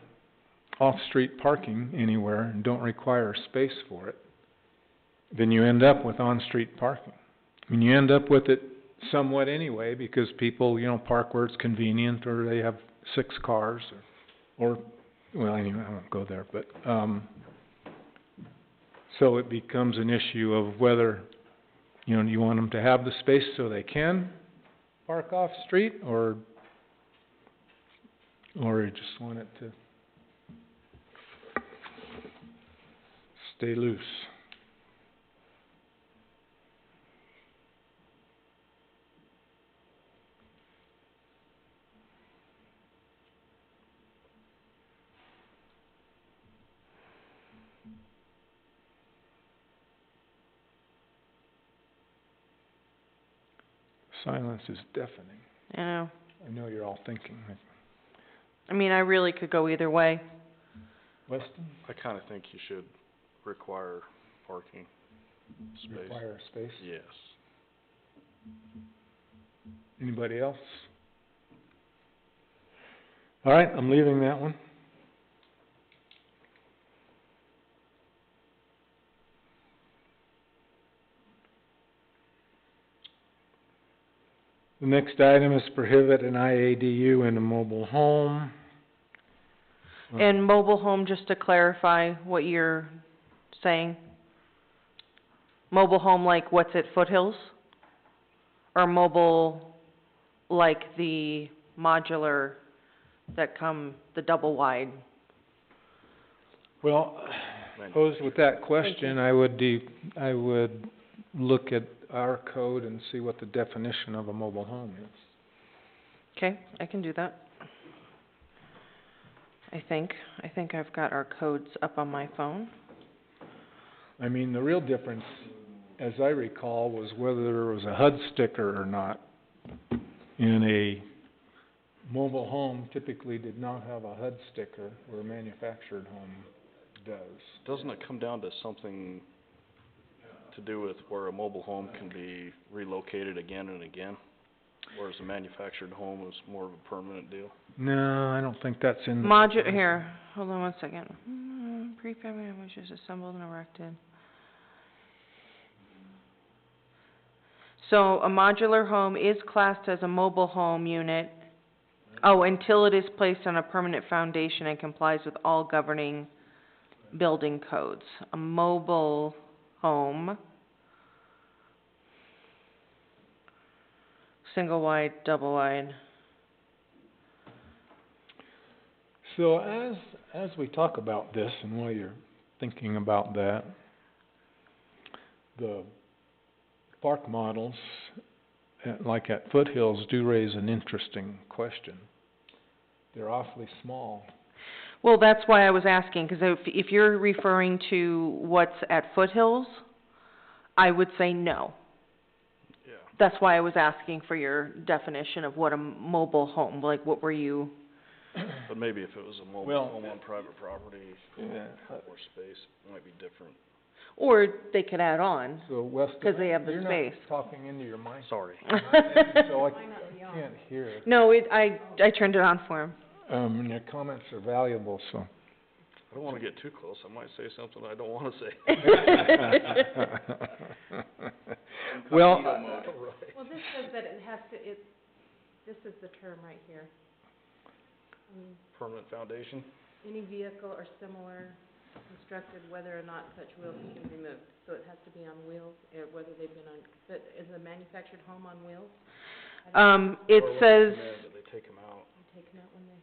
off-street parking anywhere and don't require space for it, then you end up with on-street parking. I mean, you end up with it somewhat anyway, because people, park where it's convenient, or they have 6 cars, or well, anyway, I won't go there, but, so it becomes an issue of whether, you want them to have the space so they can park off-street, or you just want it to stay loose. Silence is deafening. I know you're all thinking. I mean, I really could go either way. Weston? I kinda think you should require parking space. Require a space? Yes. Anybody else? All right, I'm leaving that one. The next item is prohibit an IADU in a mobile home. And mobile home, just to clarify what you're saying? Mobile home like what's at Foothills? Or mobile like the modular that come, the double wide? Well, posed with that question, I would look at our code and see what the definition of a mobile home is. Okay, I can do that. I think I've got our codes up on my phone. I mean, the real difference, as I recall, was whether there was a HUD sticker or not. In a mobile home typically did not have a HUD sticker, where a manufactured home does. Doesn't it come down to something to do with where a mobile home can be relocated again and again? Whereas a manufactured home is more of a permanent deal? No, I don't think that's in. Here, hold on one second. Prefabricated, which is assembled and erected. So a modular home is classed as a mobile home unit, until it is placed on a permanent foundation and complies with all governing building codes. A mobile home, single wide, double wide. So as we talk about this, and while you're thinking about that, the park models, like at Foothills, do raise an interesting question. They're awfully small. Well, that's why I was asking, because if you're referring to what's at Foothills, I would say no. Yeah. That's why I was asking for your definition of what a mobile home, like what were you? But maybe if it was a mobile Well, home on private property, Yeah. more space, it might be different. Or they could add on, So Weston, because they have the you're space. not talking into your mic, Sorry. so I can't hear it. No, I turned it on for him. And your comments are valuable, so. I don't wanna get too close, I might say something I don't wanna say. Well, Well, this says that it has to, this is the term right here. Permanent foundation? Any vehicle or similar constructed, whether or not such wheels have been removed. So it has to be on wheels, whether they've been on, but is a manufactured home on wheels? It Or when says, they come in, do they take them out? Taken out when they,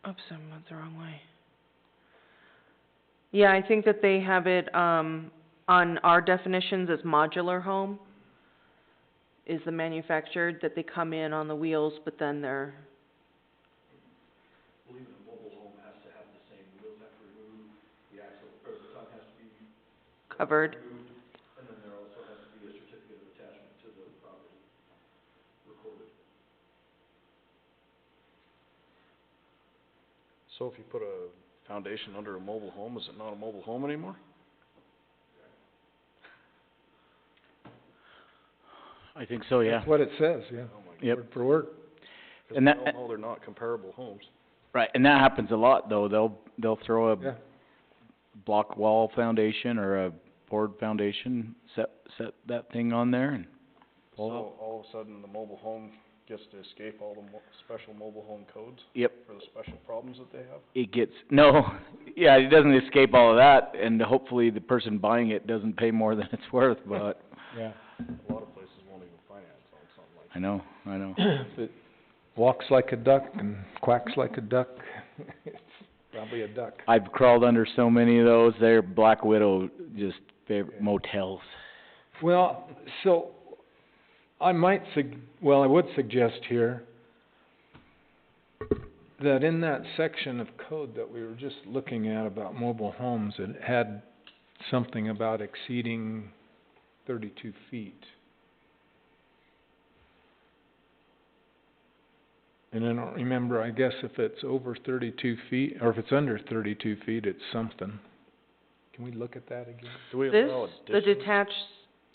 Oops, I went the wrong way. Yeah, I think that they have it, on our definitions as modular home is the manufactured, that they come in on the wheels, but then they're, covered. So if you put a foundation under a mobile home, is it not a mobile home anymore? I think so, yeah. That's what it says, yeah, Oh my God. Yep. word for word. 'Cause And we that- all know they're not comparable homes. Right, and that happens a lot, though. They'll throw a Yeah. block wall foundation or a board foundation, set that thing on there and pull So out. all of a sudden, the mobile home gets to escape all the special mobile home codes Yep, for the special problems that they have? it gets, no, yeah, it doesn't escape all of that, and hopefully the person buying it doesn't pay more than it's worth, but, Yeah. A lot of places won't even finance on something like that. I know. If it walks like a duck and quacks like a duck, it's probably a duck. I've crawled under so many of those, they're Black Widow, just favorite motels. Well, so, I might I would suggest here that in that section of code that we were just looking at about mobile homes, it had something about exceeding 32 feet. And I don't remember, I guess if it's over 32 feet, or if it's under 32 feet, it's something. Can we look at that again? Do we This, allow the additions? detached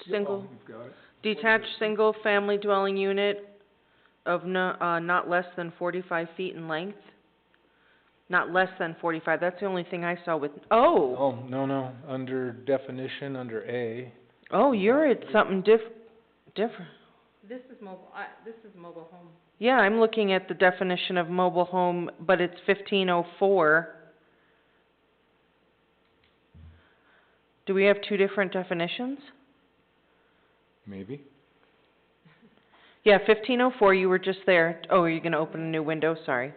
single, Oh, you've got it. detached single-family dwelling unit of not less than 45 feet in length? Not less than 45, that's the only thing I saw with, Oh, no, under definition, under A. oh, you're at something different. This is mobile home. Yeah, I'm looking at the definition of mobile home, but it's 1504. Do we have two different definitions? Maybe. Yeah, 1504, you were just there. Oh, are you gonna open a new window? Sorry.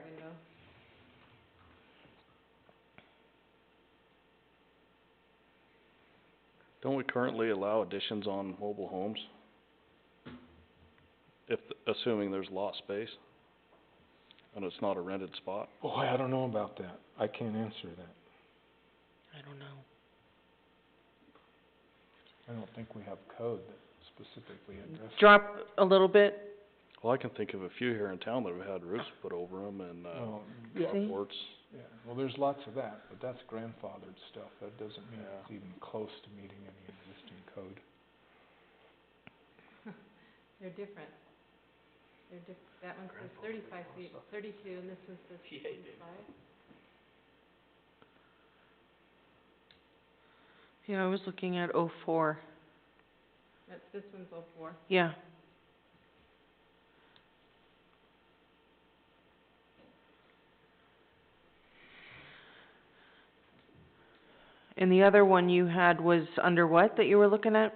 Don't we currently allow additions on mobile homes? Assuming there's lot space, and it's not a rented spot? Boy, I don't know about that. I can't answer that. I don't know. I don't think we have code that specifically addresses. Drop a little bit. Well, I can think of a few here in town that have had roofs put over them and, Oh, See? carports. yeah, well, there's lots of that, but that's grandfathered stuff. That doesn't mean it's even close to meeting any existing code. They're different. That one says 35 feet, 32, and this one says 45. Yeah, I was looking at 04. This one's 04. Yeah. And the other one you had was under what that you were looking at?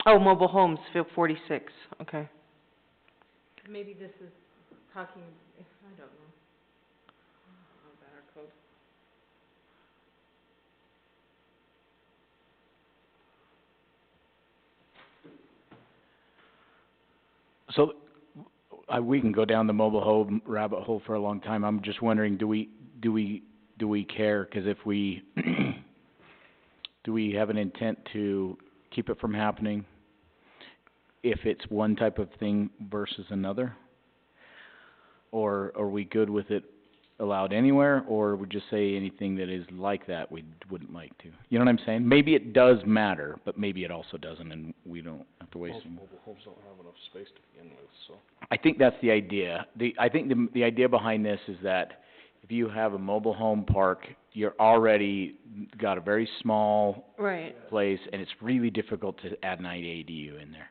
Oh, mobile homes, 46, okay. Maybe this is talking, I don't know. I don't know about our code. So, we can go down the mobile home rabbit hole for a long time. I'm just wondering, do we care? 'Cause if we, do we have an intent to keep it from happening if it's one type of thing versus another? Or are we good with it allowed anywhere, or we just say anything that is like that we wouldn't like to? You know what I'm saying? Maybe it does matter, but maybe it also doesn't, and we don't have to waste Most any. mobile homes don't have enough space to begin with, so. I think that's the idea. I think the idea behind this is that if you have a mobile home park, you're already got a very small Right. place, and it's really difficult to add an ADU in there.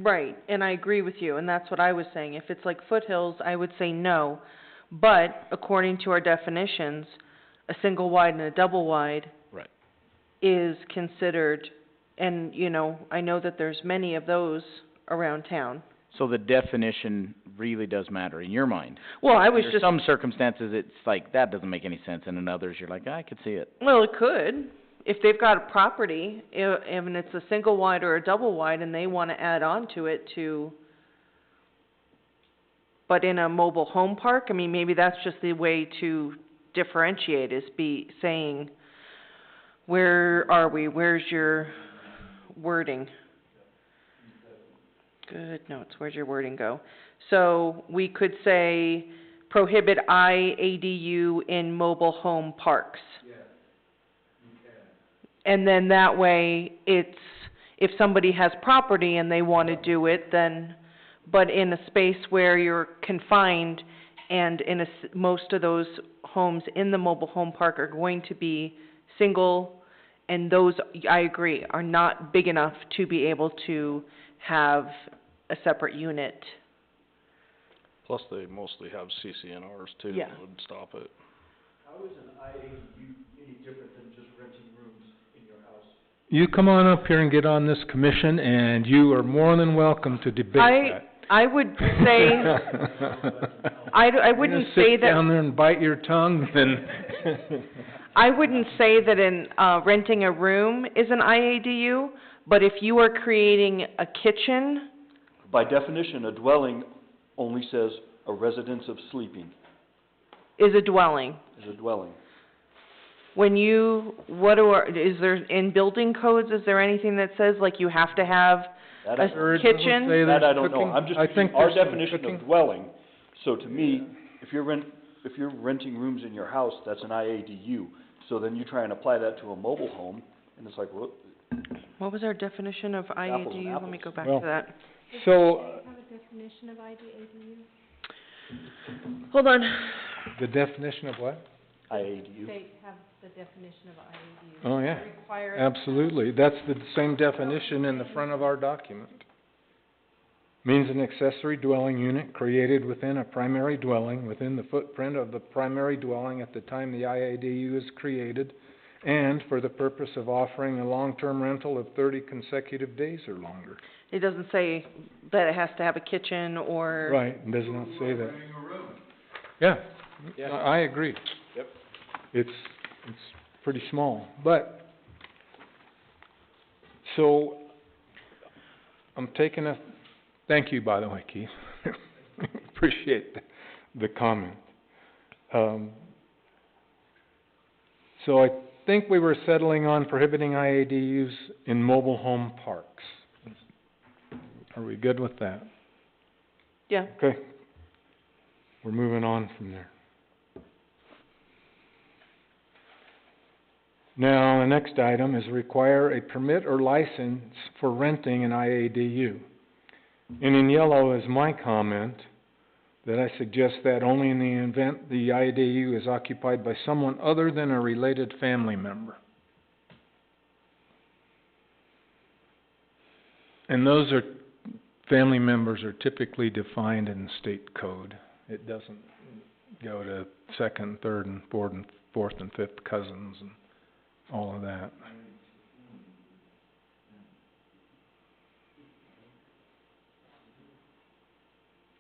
Right, and I agree with you, and that's what I was saying. If it's like foothills, I would say no. But according to our definitions, a single wide and a double wide Right. is considered, and, you know, I know that there's many of those around town. So the definition really does matter in your mind? Well, I was There's just, some circumstances, it's like, that doesn't make any sense, and in others, you're like, I could see it. well, it could. If they've got a property, and it's a single wide or a double wide, and they wanna add on to it but in a mobile home park, I mean, maybe that's just the way to differentiate, is saying, where are we, where's your wording? Good notes, where's your wording go? So, we could say, prohibit IADU in mobile home parks. And then that way, if somebody has property and they wanna do it, then, but in a space where you're confined, and most of those homes in the mobile home park are going to be single, and those, I agree, are not big enough to be able to have a separate unit. Plus, they mostly have CCNRs too, Yeah. that would stop it. How is an IADU any different than just renting rooms in your house? You come on up here and get on this commission, and you are more than welcome to debate that. I would say, I wouldn't say You're gonna sit down that, there and bite your tongue, then I wouldn't say that renting a room is an IADU, but if you are creating a kitchen, By definition, a dwelling only says a residence of sleeping is a dwelling. is a dwelling. When is there, in building codes, is there anything that says, like, you have to have That a I, Or doesn't kitchen? say that there's I don't know. cooking. I'm just I using think our there's some definition cooking. of dwelling. So to me, if you're renting rooms in your house, that's an IADU. So then you try and apply that to a mobile home, and it's like, what? What was our definition of Apples and IADU? Let me apples. go back Well, to that. So, Have a definition of IDADU? Hold on. the definition of what? IADU. They have the definition of IADU. Oh, yeah. Require. Absolutely, that's the same definition in the front of our document. Means an accessory dwelling unit created within a primary dwelling, within the footprint of the primary dwelling at the time the IADU is created, and for the purpose of offering a long-term rental of 30 consecutive days or longer. It doesn't say that it has to have a kitchen or... Right, it does not say that. Yeah, I agree. Yep. It's pretty small, but, so, I'm taking thank you, by the way, Keith. Appreciate the comment. So I think we were settling on prohibiting IADUs in mobile home parks. Are we good with that? Yeah. Okay. We're moving on from there. Now, the next item is require a permit or license for renting an IADU. And in yellow is my comment that I suggest that only in the event the IADU is occupied by someone other than a related family member. And those family members are typically defined in state code. It doesn't go to second, third, and fourth and fifth cousins and all of that.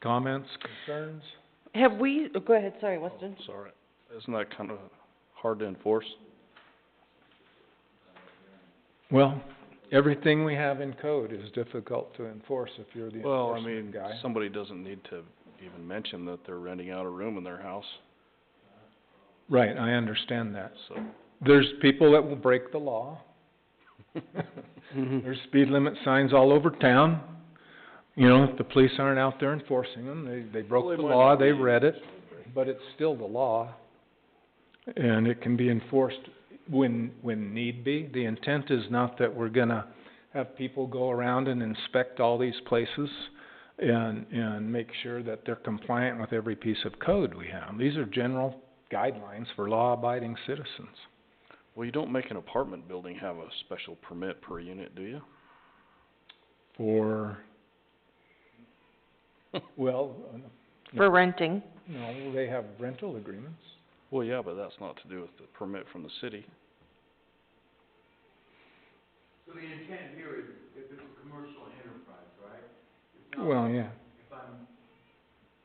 Comments, concerns? Have we, go ahead, sorry, Weston. Sorry, isn't that kind of hard to enforce? Well, everything we have in code is difficult to enforce if you're the Well, I enforcement mean, guy. somebody doesn't need to even mention that they're renting out a room in their house, Right, I understand that. so. There's people that will break the law. There's speed limit signs all over town. You know, if the police aren't out there enforcing them, they broke Well, they the might law, not they be. read it, but it's still the law. And it can be enforced when need be. The intent is not that we're gonna have people go around and inspect all these places and make sure that they're compliant with every piece of code we have. These are general guidelines for law-abiding citizens. Well, you don't make an apartment building have a special permit per unit, do you? For, well, For renting. no, they have rental agreements. Well, yeah, but that's not to do with the permit from the city. So the intent here is, if it's a commercial enterprise, right? If Well, yeah.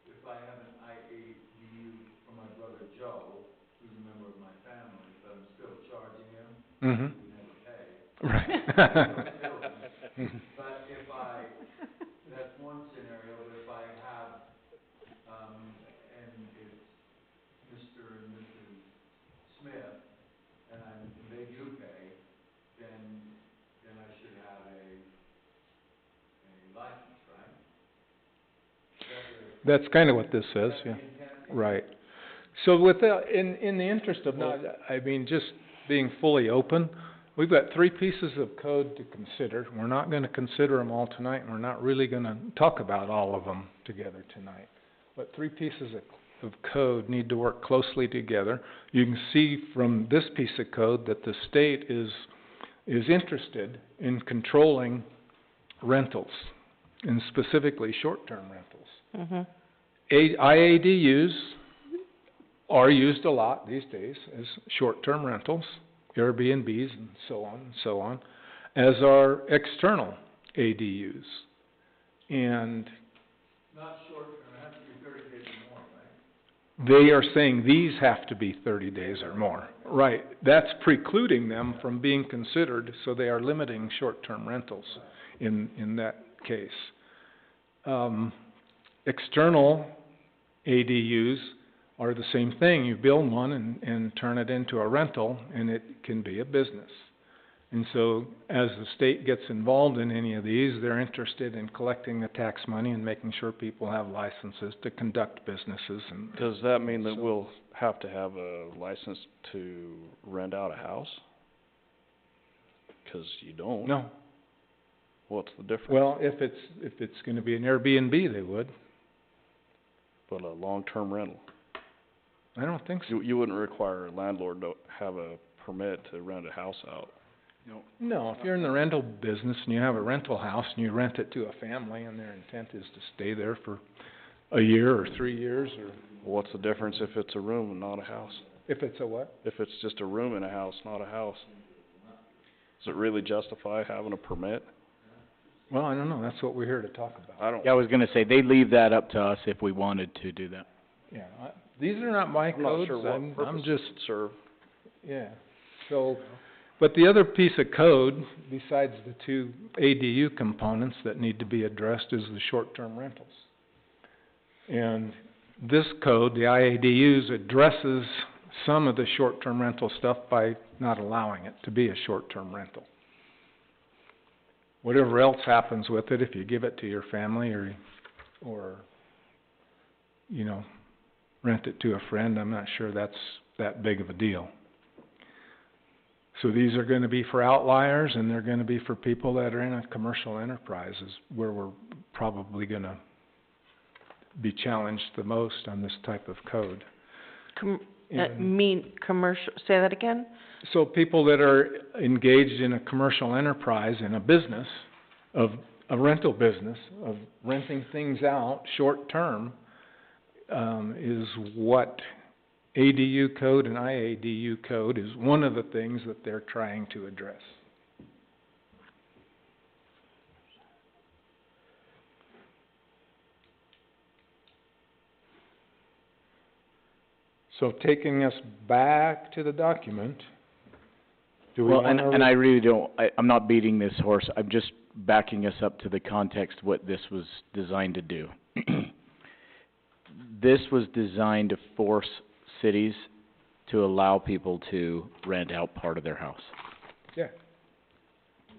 If I have an IADU for my brother Joe, who's a member of my family, but I'm still charging him, Mm-hmm. we never pay. Right. But if that's one scenario, but if I have, and it's Mr. and Mrs. Smith, and they do pay, then I should have a license, right? That's kind of what this says, yeah. Right. So with the, in the interest of not, I mean, just being fully open, we've got 3 pieces of code to consider. We're not gonna consider them all tonight, and we're not really gonna talk about all of them together tonight. But 3 pieces of code need to work closely together. You can see from this piece of code that the state is interested in controlling rentals, and specifically short-term rentals. Mm-hmm. IADUs are used a lot these days as short-term rentals, Airbnbs and so on, as are external ADUs. And Not short term, it has to be 30 days or more, right? they are saying these have to be 30 days or more. Right. That's precluding them from being considered, so they are limiting short-term rentals in that case. External ADUs are the same thing. You build one and turn it into a rental, and it can be a business. And so, as the state gets involved in any of these, they're interested in collecting the tax money and making sure people have licenses to conduct businesses. And Does that mean that we'll have to have a license to rent out a house? 'Cause you don't. No. What's the difference? Well, if it's gonna be an Airbnb, they would. But a long-term rental, I don't think so. you wouldn't require a landlord to have a permit to rent a house out. No, if you're in the rental business and you have a rental house and you rent it to a family and their intent is to stay there for a year or 3 years, or What's the difference if it's a room and not a house? if it's a what? If it's just a room in a house, not a house? Does it really justify having a permit? Well, I don't know, that's what we're here to talk about. I don't. Yeah, I was gonna say, they leave that up to us if we wanted to do that. Yeah, these are not my I'm not codes, sure what I'm purpose just, it would serve. yeah. So, but the other piece of code, besides the 2 ADU components that need to be addressed, is the short-term rentals. And this code, the IADUs, addresses some of the short-term rental stuff by not allowing it to be a short-term rental. Whatever else happens with it, if you give it to your family or, you know, rent it to a friend, I'm not sure that's that big of a deal. So these are gonna be for outliers, and they're gonna be for people that are in a commercial enterprise, is where we're probably gonna be challenged the most on this type of code. Commercial, say that again? So people that are engaged in a commercial enterprise, in a business, of a rental business, of renting things out short-term, is what ADU code and IADU code is one of the things that they're trying to address. So taking us back to the document, do we Well, wanna... and I really don't, I'm not beating this horse, I'm just backing us up to the context what this was designed to do. This was designed to force cities to allow people to rent out part of their house. Yeah,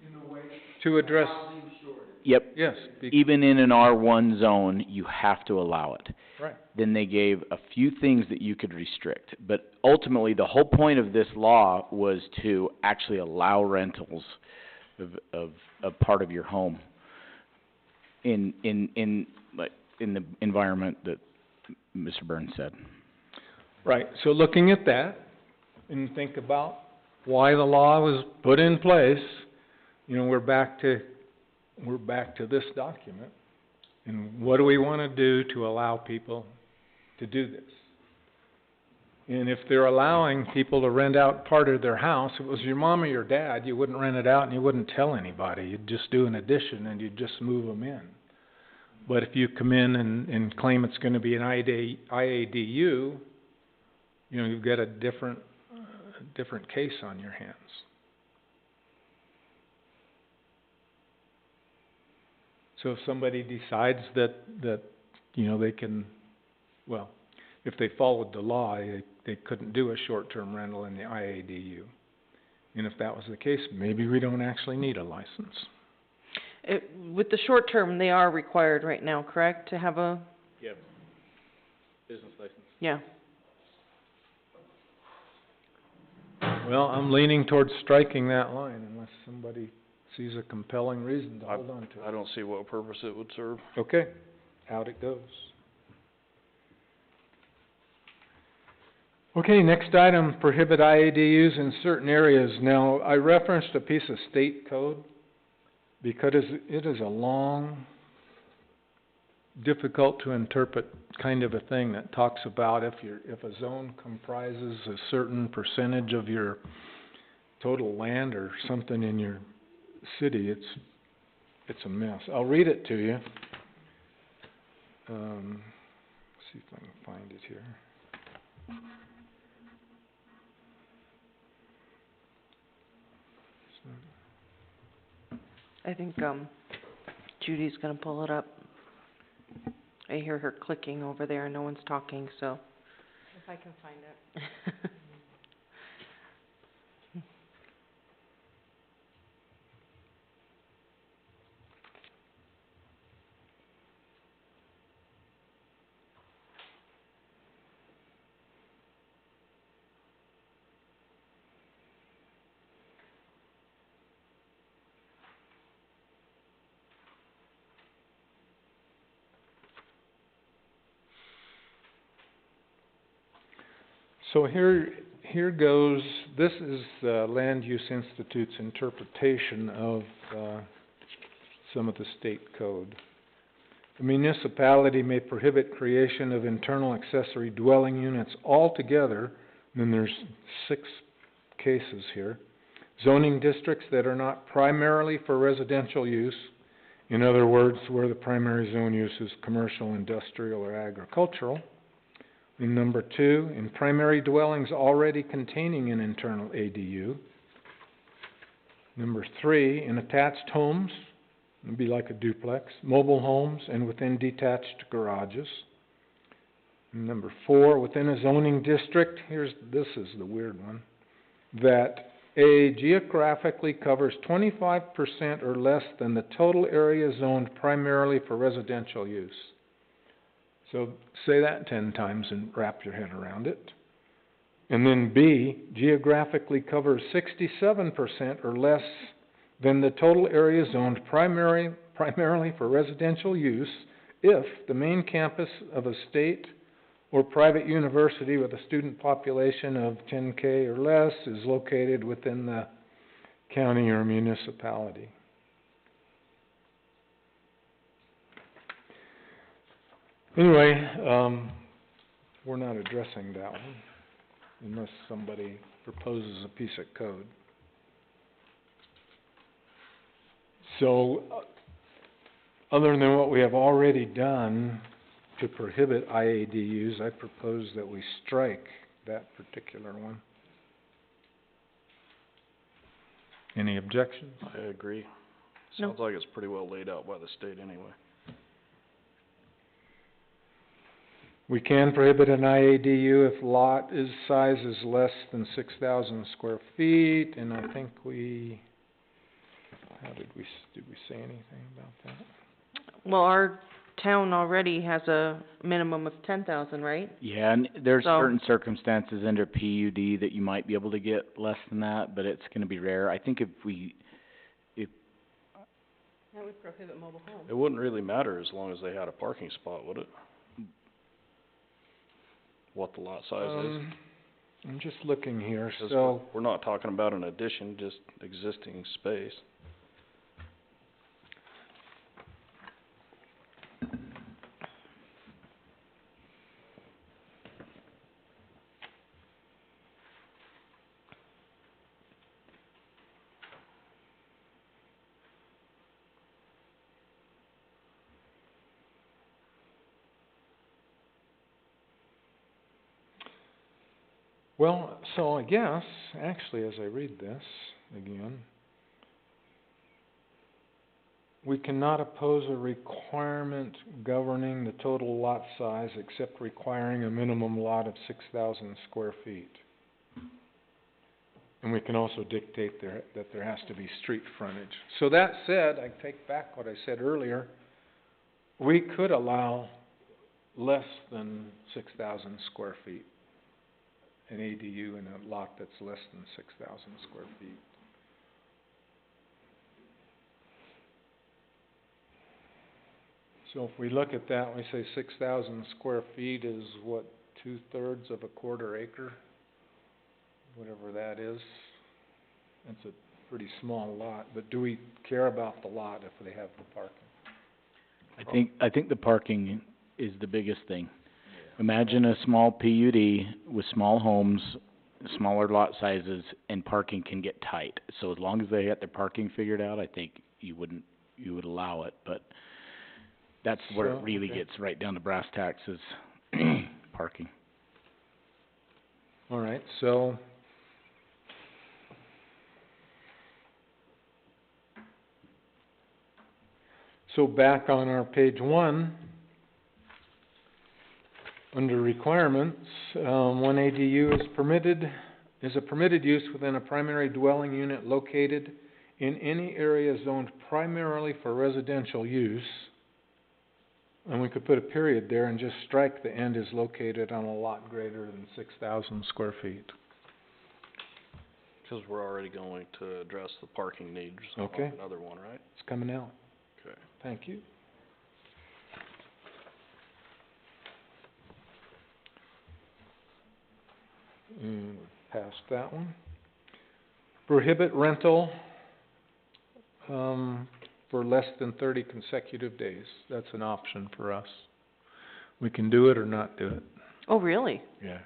In a way, to address, housing shortage. Yep, yes, even in an R1 zone, you have to allow it. right. Then they gave a few things that you could restrict, but ultimately, the whole point of this law was to actually allow rentals of part of your home in the environment that Mr. Burns said. Right, so looking at that, and think about why the law was put in place, you know, we're back to this document. And what do we wanna do to allow people to do this? And if they're allowing people to rent out part of their house, if it was your mom or your dad, you wouldn't rent it out and you wouldn't tell anybody. You'd just do an addition and you'd just move them in. But if you come in and claim it's gonna be an IADU, you know, you've got a different case on your hands. So if somebody decides that, you know, they can, well, if they followed the law, they couldn't do a short-term rental in the IADU. And if that was the case, maybe we don't actually need a license. With the short term, they are required right now, correct, to have a, Yeah. Business license. yeah. Well, I'm leaning towards striking that line unless somebody sees a compelling reason to hold on to it. I don't see what purpose it would serve. Okay, out it goes. Okay, next item, prohibit IADUs in certain areas. Now, I referenced a piece of state code because it is a long, difficult to interpret kind of a thing that talks about if a zone comprises a certain percentage of your total land or something in your city, it's a mess. I'll read it to you. See if I can find it here. I think, Judy's gonna pull it up. I hear her clicking over there, no one's talking, so. If I can find it. So here goes, this is Land Use Institute's interpretation of some of the state code. A municipality may prohibit creation of internal accessory dwelling units altogether, and then there's 6 cases here. Zoning districts that are not primarily for residential use, in other words, where the primary zone use is commercial, industrial, or agricultural. And number 2, in primary dwellings already containing an internal ADU. Number 3, in attached homes, it'd be like a duplex, mobile homes, and within detached garages. And number 4, within a zoning district, this is the weird one, that A, geographically covers 25% or less than the total area zoned primarily for residential use. So say that 10 times and wrap your head around it. And then B, geographically covers 67% or less than the total area zoned primarily for residential use if the main campus of a state or private university with a student population of 10K or less is located within the county or municipality. Anyway, we're not addressing that one unless somebody proposes a piece of code. So, other than what we have already done to prohibit IADUs, I propose that we strike that particular one. Any objections? I agree. No. Sounds like it's pretty well laid out by the state anyway. We can prohibit an IADU if lot size is less than 6,000 square feet, and I think did we say anything about that? Well, our town already has a minimum of 10,000, right? Yeah, and there's So- certain circumstances under PUD that you might be able to get less than that, but it's gonna be rare. I think if That would prohibit mobile homes. It wouldn't really matter as long as they had a parking spot, would it? What the lot size is? I'm just looking here, 'Cause so, we're not talking about an addition, just existing space. Well, so I guess, actually, as I read this again, we cannot oppose a requirement governing the total lot size except requiring a minimum lot of 6,000 square feet. And we can also dictate that there has to be street frontage. So that said, I take back what I said earlier, we could allow less than 6,000 square feet, an ADU in a lot that's less than 6,000 square feet. So if we look at that, we say 6,000 square feet is what, 2/3 of a quarter acre? Whatever that is. It's a pretty small lot, but do we care about the lot if they have the parking? I think the parking is the biggest thing. Imagine a small PUD with small homes, smaller lot sizes, and parking can get tight. So as long as they get their parking figured out, I think you would allow it, but that's where it really gets right down to brass tacks is parking. All right, so back on our page 1, under requirements, 1 ADU is a permitted use within a primary dwelling unit located in any area zoned primarily for residential use. And we could put a period there and just strike the end is located on a lot greater than 6,000 square feet. Because we're already going to address the parking needs on Okay. another one, right? It's coming out. Okay. Thank you. And past that one. Prohibit rental, for less than 30 consecutive days. That's an option for us. We can do it or not do it. Oh, really? Yeah.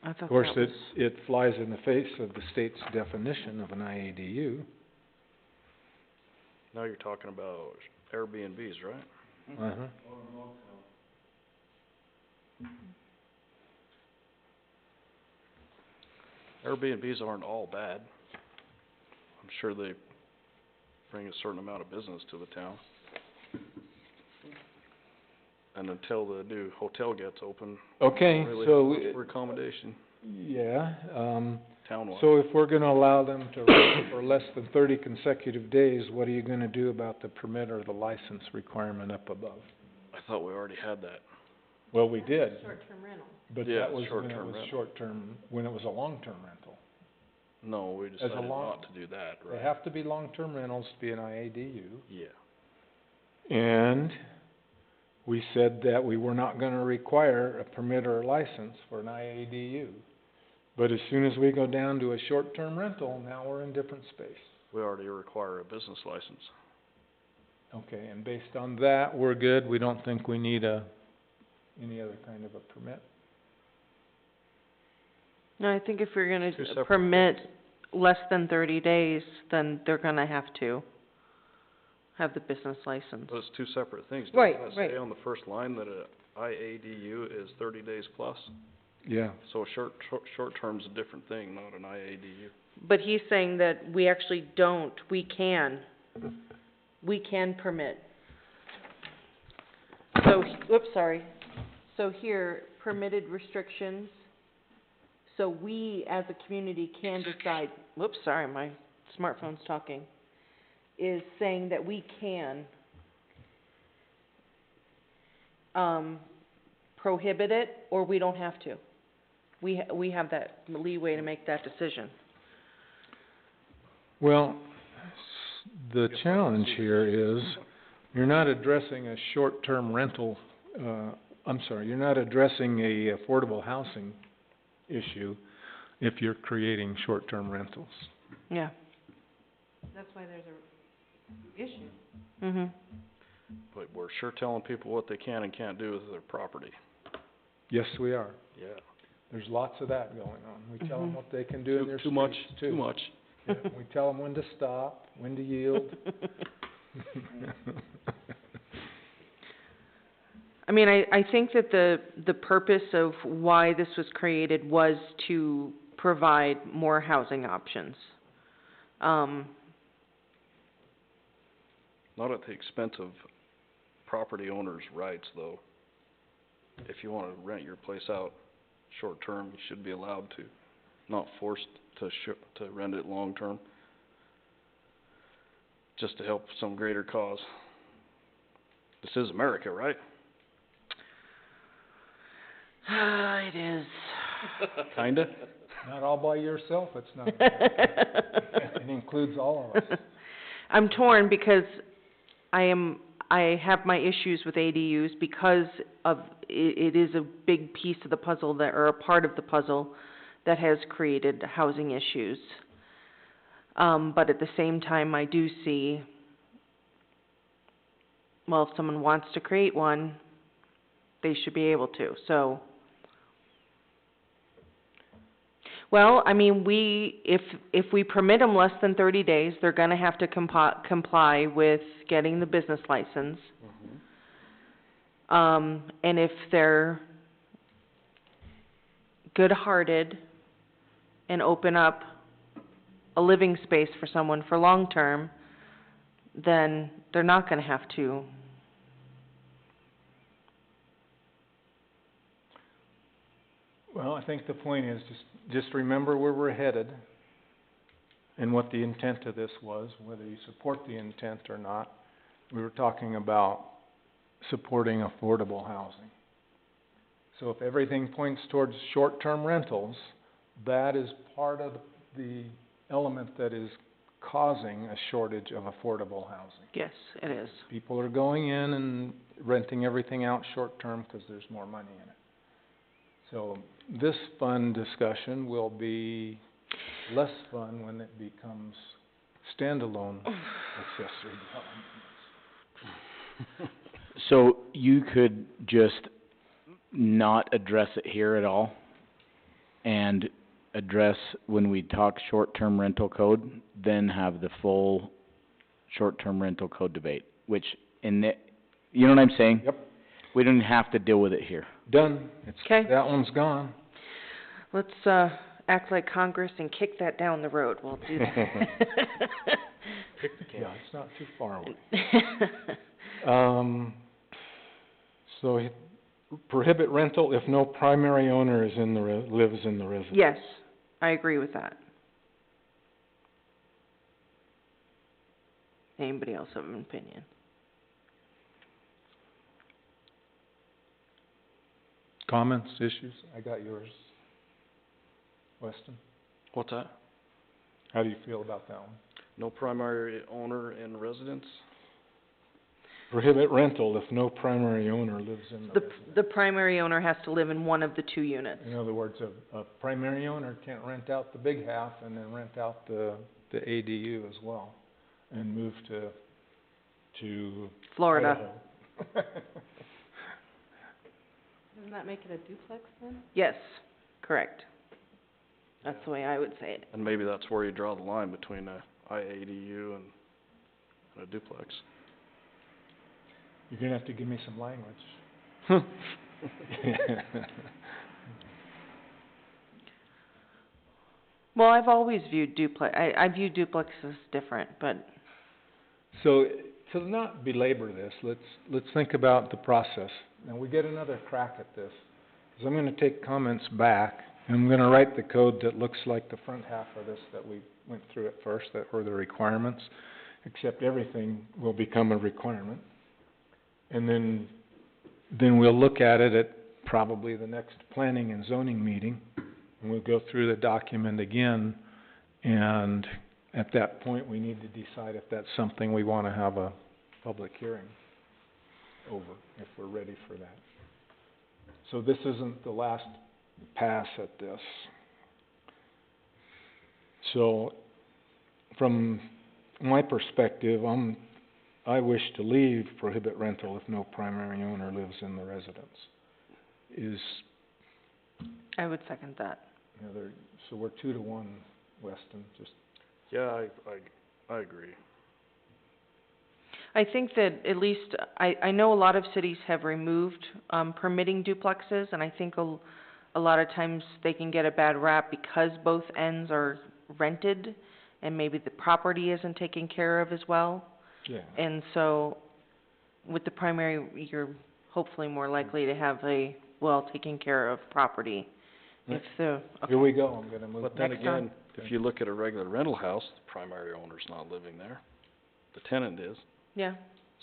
I thought Of course, that was... it flies in the face of the state's definition of an IADU. Now you're talking about Airbnbs, right? Uh-huh. Airbnbs aren't all bad. I'm sure they bring a certain amount of business to the town. And until the new hotel gets open, Okay, really so, much for accommodation yeah, townwide. so if we're gonna allow them to rent for less than 30 consecutive days, what are you gonna do about the permit or the license requirement up above? I thought we already had that. Well, we did, Short-term rental. but Yeah, that was when it short-term was rental. short-term, when it was a long-term rental. No, we a decided long- not to do that, They right? have to be long-term rentals to be an IADU. Yeah. And we said that we were not gonna require a permit or a license for an IADU. But as soon as we go down to a short-term rental, now we're in different space. We already require a business license. Okay, and based on that, we're good, we don't think we need any other kind of a permit? No, I think if you're gonna Two separate permit less than 30 days, then they're gonna have to have the business license. But it's two separate things. Right, Doesn't it say right. on the first line that a IADU is 30 days plus? Yeah. So short term's a different thing, not an IADU. But he's saying that we actually don't, we can permit. So, so here, permitted restrictions, so we as a community can decide, my smartphone's talking, is saying that we can, prohibit it, or we don't have to. We have that leeway to make that decision. Well, the challenge here is, you're not addressing a short-term rental, you're not addressing a affordable housing issue if you're creating short-term rentals. Yeah. That's why there's a issue. Mhm. But we're sure telling people what they can and can't do with their property. Yes, we are. Yeah. There's lots of that going on. We tell them Mhm. what they can do in their Too much, streets, too. too much. Yeah, we tell them when to stop, when to yield. I mean, I think that the purpose of why this was created was to provide more housing options. Not at the expense of property owners' rights, though. If you wanna rent your place out short-term, you should be allowed to, not forced to rent it long-term, just to help some greater cause. This is America, right? It is. Kinda? Not all by yourself, it's not. It includes all of us. I'm torn because I have my issues with ADUs because of, it is a big piece of the puzzle that, or a part of the puzzle that has created housing issues. But at the same time, I do see, well, if someone wants to create one, they should be able to, so. Well, I mean, if we permit them less than 30 days, they're gonna have to comply with getting the business license. And if they're good-hearted and open up a living space for someone for long-term, then they're not gonna have to. Well, I think the point is, just remember where we're headed and what the intent of this was, whether you support the intent or not. We were talking about supporting affordable housing. So if everything points towards short-term rentals, that is part of the element that is causing a shortage of affordable housing. Yes, it is. People are going in and renting everything out short-term because there's more money in it. So this fun discussion will be less fun when it becomes standalone accessory dwelling. So you could just not address it here at all and address when we talk short-term rental code, then have the full short-term rental code debate, which in the, you know what I'm saying? Yep. We don't have to deal with it here. Done. It's, 'Kay. that one's gone. Let's, act like Congress and kick that down the road. We'll do that. Kick the can. Yeah, it's not too far away. So prohibit rental if no primary owner is in the lives in the residence. Yes, I agree with that. Anybody else have an opinion? Comments, issues? I got yours. Weston, What's that? how do you feel about that one? No primary owner in residence? Prohibit rental if no primary owner lives in the residence. The primary owner has to live in one of the two units. In other words, a primary owner can't rent out the big half and then rent out the ADU as well, and move to Florida. Idaho. Doesn't that make it a duplex then? Yes, correct. That's the way I would say it. And maybe that's where you draw the line between a IADU and a duplex. You're gonna have to give me some language. Well, I've always viewed I view duplexes different, but So, to not belabor this, let's think about the process. Now, we get another crack at this, 'cause I'm gonna take comments back, and I'm gonna write the code that looks like the front half of this that we went through at first, that were the requirements, except everything will become a requirement. And then we'll look at it at probably the next planning and zoning meeting, and we'll go through the document again, and at that point, we need to decide if that's something we wanna have a public hearing over, if we're ready for that. So this isn't the last pass at this. So, from my perspective, I wish to leave prohibit rental if no primary owner lives in the residence. I would second that. So we're 2-1, Weston, just. Yeah, I agree. I think that at least, I know a lot of cities have removed, permitting duplexes, and I think a lot of times they can get a bad rap because both ends are rented, and maybe the property isn't taken care of as well. Yeah. And so, with the primary, you're hopefully more likely to have a well-taken care of property. If the, Here we go, I'm gonna move. But then Next again, if you look at a regular rental house, the primary owner's not living there. The tenant is. yeah,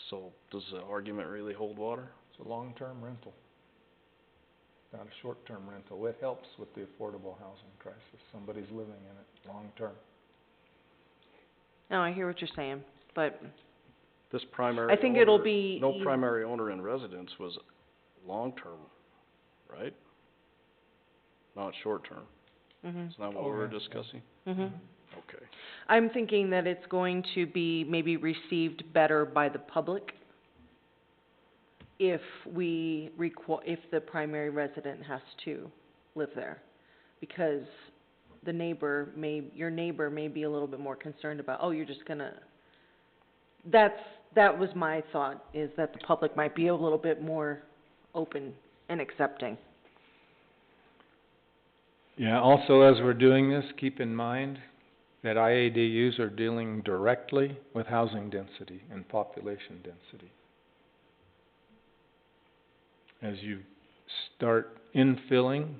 So does the argument really hold water? It's a long-term rental, not a short-term rental. It helps with the affordable housing crisis. Somebody's living in it long-term. no, I hear what you're saying, but This primary I think it'll owner- be No eas- primary owner in residence was long-term, right? Not short-term. mhm, Isn't that what we were discussing? mhm. Okay. I'm thinking that it's going to be maybe received better by the public if we if the primary resident has to live there. Because your neighbor may be a little bit more concerned about, oh, you're just gonna, that was my thought, is that the public might be a little bit more open and accepting. Yeah, also as we're doing this, keep in mind that IADUs are dealing directly with housing density and population density. As you start infilling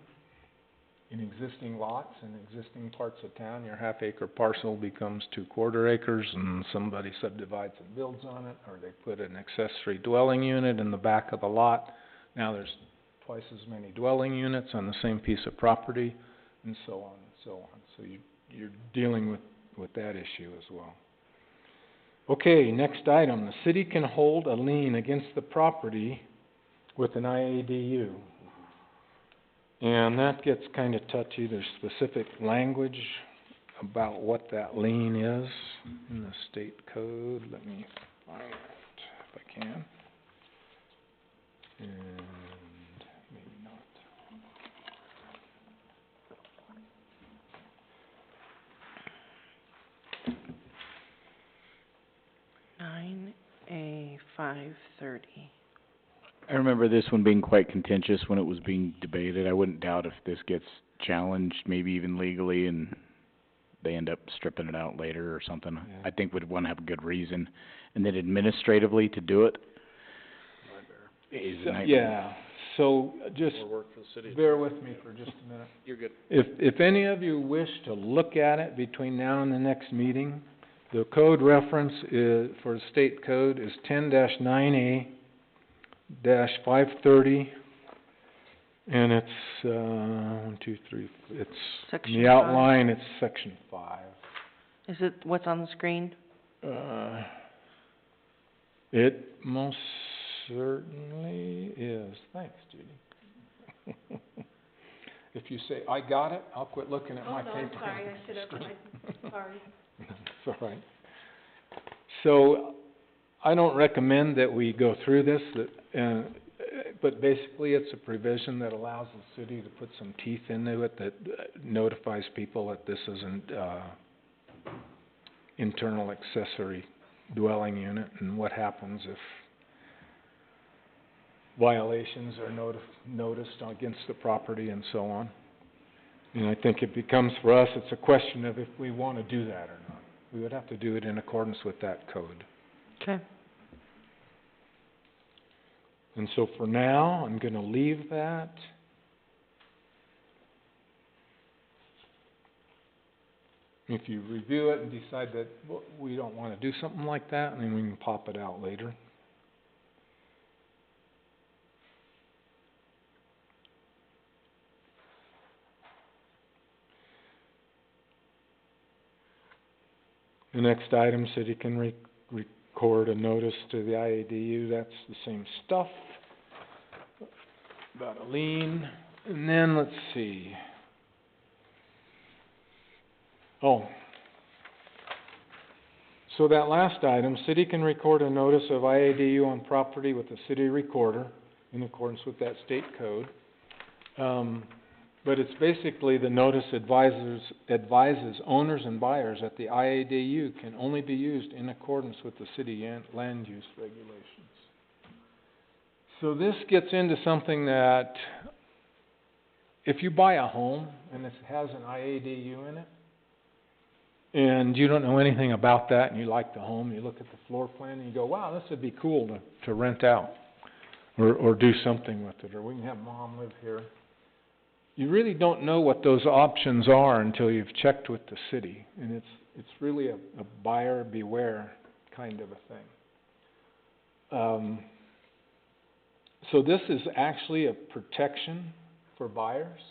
in existing lots in existing parts of town, your half-acre parcel becomes 2/4 acres, and somebody subdivides and builds on it, or they put an accessory dwelling unit in the back of the lot. Now there's twice as many dwelling units on the same piece of property, and so on and so on. So you're dealing with that issue as well. Okay, next item. The city can hold a lien against the property with an IADU. And that gets kind of touchy. There's specific language about what that lien is in the state code. Let me find it if I can. And maybe not. 9A530. I remember this one being quite contentious when it was being debated. I wouldn't doubt if this gets challenged, maybe even legally, and they end up stripping it out later or something. Yeah. I think we'd want to have a good reason. And then administratively to do it is a nightmare. Yeah, so just More work for the city. bear with me for just a minute. You're good. If any of you wish to look at it between now and the next meeting, the code reference is, for the state code, is 10-9A-530, and it's, 1, 2, 3, it's, in Section the 5. outline, it's section 5. Is it what's on the screen? It most certainly is. Thanks, Judy. If you say, I got it, I'll quit looking at my paper. Oh, no, I'm sorry, I should have, sorry. It's all right. So, I don't recommend that we go through this, but basically it's a provision that allows the city to put some teeth into it that notifies people that this isn't, internal accessory dwelling unit, and what happens if violations are noticed against the property and so on. And I think it becomes, for us, it's a question of if we want to do that or not. We would have to do it in accordance with that code. Okay. And so for now, I'm going to leave that. If you review it and decide that we don't want to do something like that, then we can pop it out later. The next item, city can record a notice to the IADU. That's the same stuff. About a lien. And then, let's see. Oh. So that last item, city can record a notice of IADU on property with the city recorder in accordance with that state code. But it's basically the notice advises owners and buyers that the IADU can only be used in accordance with the city land use regulations. So this gets into something that, if you buy a home and it has an IADU in it, and you don't know anything about that and you like the home, you look at the floor plan and you go, wow, this would be cool to rent out or do something with it, or we can have mom live here. You really don't know what those options are until you've checked with the city, and it's really a buyer beware kind of a thing. So this is actually a protection for buyers,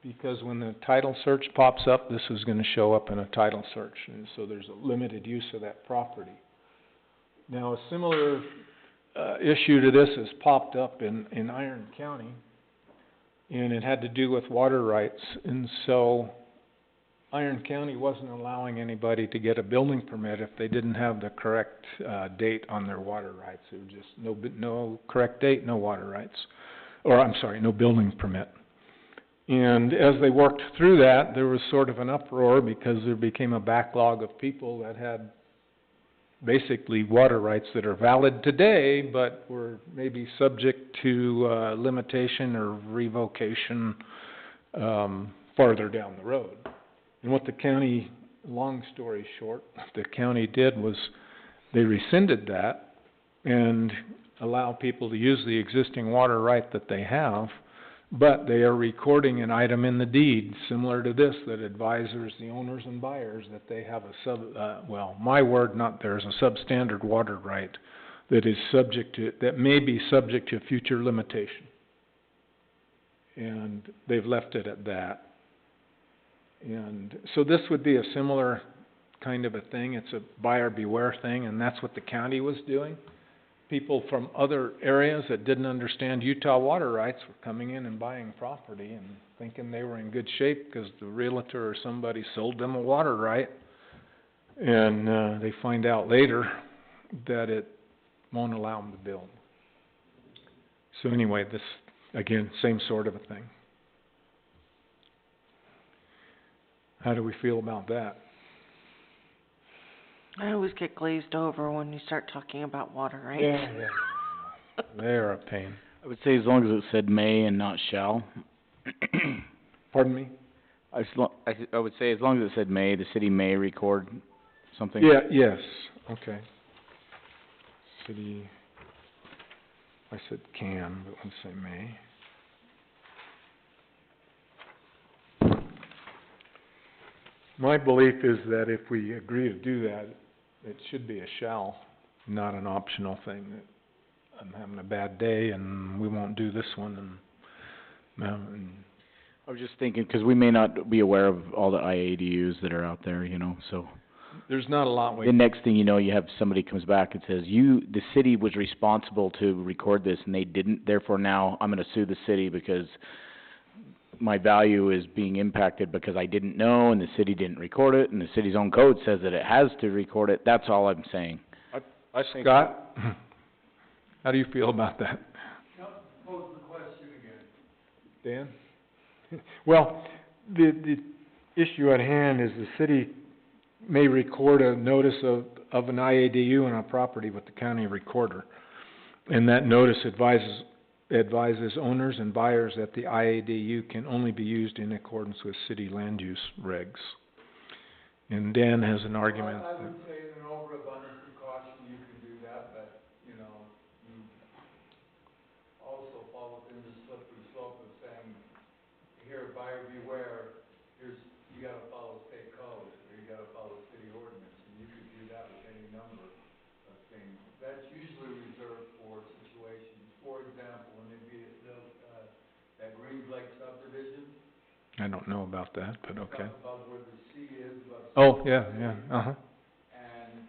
because when the title search pops up, this is going to show up in a title search, and so there's a limited use of that property. Now, a similar issue to this has popped up in Iron County, and it had to do with water rights, and so Iron County wasn't allowing anybody to get a building permit if they didn't have the correct date on their water rights. It was just no correct date, no water rights, or I'm sorry, no building permit. And as they worked through that, there was sort of an uproar because there became a backlog of people that had basically water rights that are valid today, but were maybe subject to limitation or revocation farther down the road. And what the county, long story short, the county did was they rescinded that and allow people to use the existing water right that they have, but they are recording an item in the deed similar to this that advises the owners and buyers that they have a my word, not theirs, a substandard water right that is subject to, that may be subject to future limitation. And they've left it at that. And so this would be a similar kind of a thing. It's a buyer beware thing, and that's what the county was doing. People from other areas that didn't understand Utah water rights were coming in and buying property and thinking they were in good shape because the realtor or somebody sold them a water right. And they find out later that it won't allow them to build. So anyway, this, again, same sort of a thing. How do we feel about that? I always get glazed over when you start talking about water rights. Yeah. They're a pain. I would say as long as it said may and not shall. Pardon me? I would say as long as it said may, the city may record something. Yeah, yes, okay. City, I said can, but let's say may. My belief is that if we agree to do that, it should be a shall, not an optional thing. That I'm having a bad day and we won't do this one, and I was just thinking, because we may not be aware of all the IADUs that are out there, so. there's not a lot we... The next thing you know, you have somebody comes back and says, the city was responsible to record this and they didn't, therefore now I'm gonna sue the city because my value is being impacted because I didn't know and the city didn't record it and the city's own code says that it has to record it. That's all I'm saying. I think... Scott, how do you feel about that? Pose the question again. Dan? Well, the issue at hand is the city may record a notice of an IADU on a property with the county recorder. And that notice advises owners and buyers that the IADU can only be used in accordance with city land use regs. And Dan has an argument. I would say in an overabundance of caution you can do that, but, you also fall within the slippery slope of saying, here, buyer beware, you gotta follow state code, or you gotta follow city ordinance, and you could do that with any number of things. That's usually reserved for situations, for example, when it'd be that Greens Lake subdivision. I don't know about that, but okay. Up above where the sea is, above. Oh, yeah, uh-huh. And,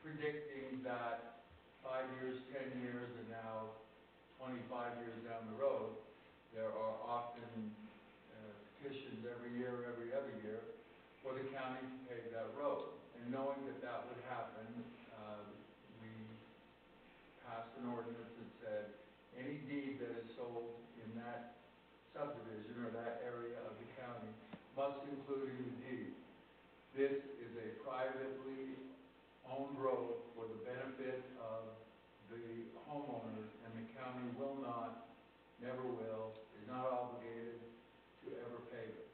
predicting that 5 years, 10 years, and now 25 years down the road, there are often petitions every year, every other year, for the county to pave that road. And knowing that that would happen, we passed an ordinance that said any deed that is sold in that subdivision or that area of the county must include in the deed. This is a privately owned road for the benefit of the homeowners, and the county will not, never will, is not obligated to ever pave it.